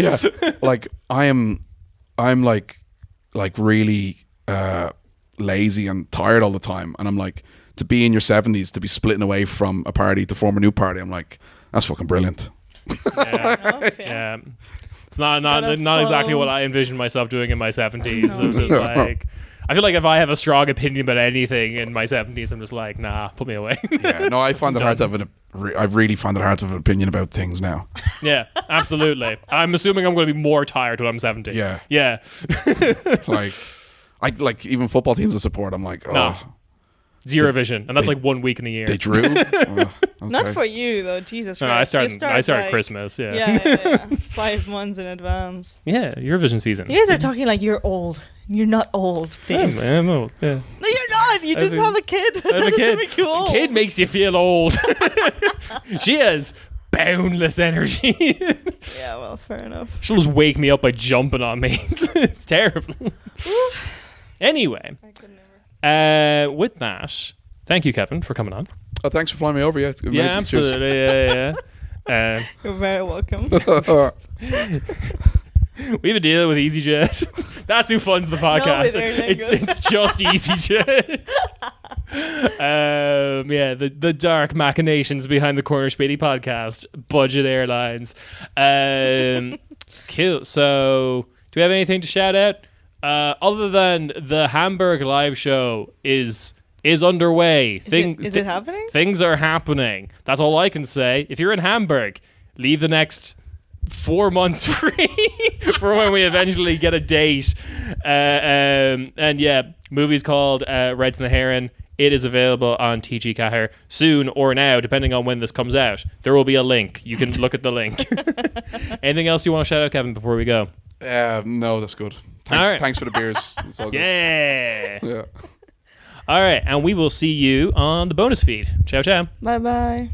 Speaker 3: Yeah, like I'm like really lazy and tired all the time, and I'm like, to be in your 70s, to be splitting away from a party to form a new party, I'm like, that's fucking brilliant.
Speaker 1: Yeah. It's not exactly what I envisioned myself doing in my 70s. So it's just
Speaker 3: No.
Speaker 1: like, I feel like if I have a strong opinion about anything in my 70s, I'm just like, nah, put me away.
Speaker 3: Yeah, no, I find it hard to have I really find it hard to have an opinion about things now.
Speaker 1: Yeah, absolutely. I'm assuming I'm going to be more tired when I'm 70.
Speaker 3: Yeah.
Speaker 1: Yeah.
Speaker 3: Like, I like even football teams I support. I'm like, oh,
Speaker 1: No. It's Eurovision, and that's like 1 week in a year.
Speaker 3: They drew. Oh,
Speaker 2: Not
Speaker 3: okay.
Speaker 2: for you though, Jesus
Speaker 1: No,
Speaker 2: Christ.
Speaker 1: I
Speaker 2: You
Speaker 1: start
Speaker 2: like-
Speaker 1: Christmas. Yeah.
Speaker 2: Yeah. 5 months in advance.
Speaker 1: Yeah, Eurovision season.
Speaker 2: You guys are talking like you're old. You're not old, please.
Speaker 1: I'm old. Yeah.
Speaker 2: No, you're not. You just have a kid. That
Speaker 1: I have a
Speaker 2: doesn't
Speaker 1: kid.
Speaker 2: make you old.
Speaker 1: A kid makes you feel old. She has boundless energy.
Speaker 2: Yeah, well, fair enough.
Speaker 1: She'll just wake me up by jumping on me. It's terrible. Anyway,
Speaker 2: I could never.
Speaker 1: with that, thank you, Kevin, for coming on.
Speaker 3: Oh, thanks for flying me over. Yeah, it's amazing.
Speaker 1: Yeah, absolutely. Yeah.
Speaker 2: You're very welcome.
Speaker 1: We have a deal with EasyJet. That's who funds the podcast.
Speaker 2: with Aer Lingus.
Speaker 1: It's just EasyJet. Yeah, the dark machinations behind the Corner Späti podcast. Budget airlines. Cool. So, do we have anything to shout out? Other than the Hamburg live show is underway.
Speaker 2: Is it happening?
Speaker 1: Things are happening. That's all I can say. If you're in Hamburg, leave the next 4 months free for when we eventually get a date. And yeah, movie's called Reds and the HÉireann. It is available on TG Cahir soon or now, depending on when this comes out. There will be a link. You can look at the link. Anything else you want to shout out, Kevin, before we go?
Speaker 3: No, that's good. Thanks,
Speaker 1: All right.
Speaker 3: thanks for the beers. It's all good.
Speaker 1: Yeah.
Speaker 3: Yeah.
Speaker 1: All right, and we will see you on the bonus feed. Ciao, ciao.
Speaker 2: Bye bye.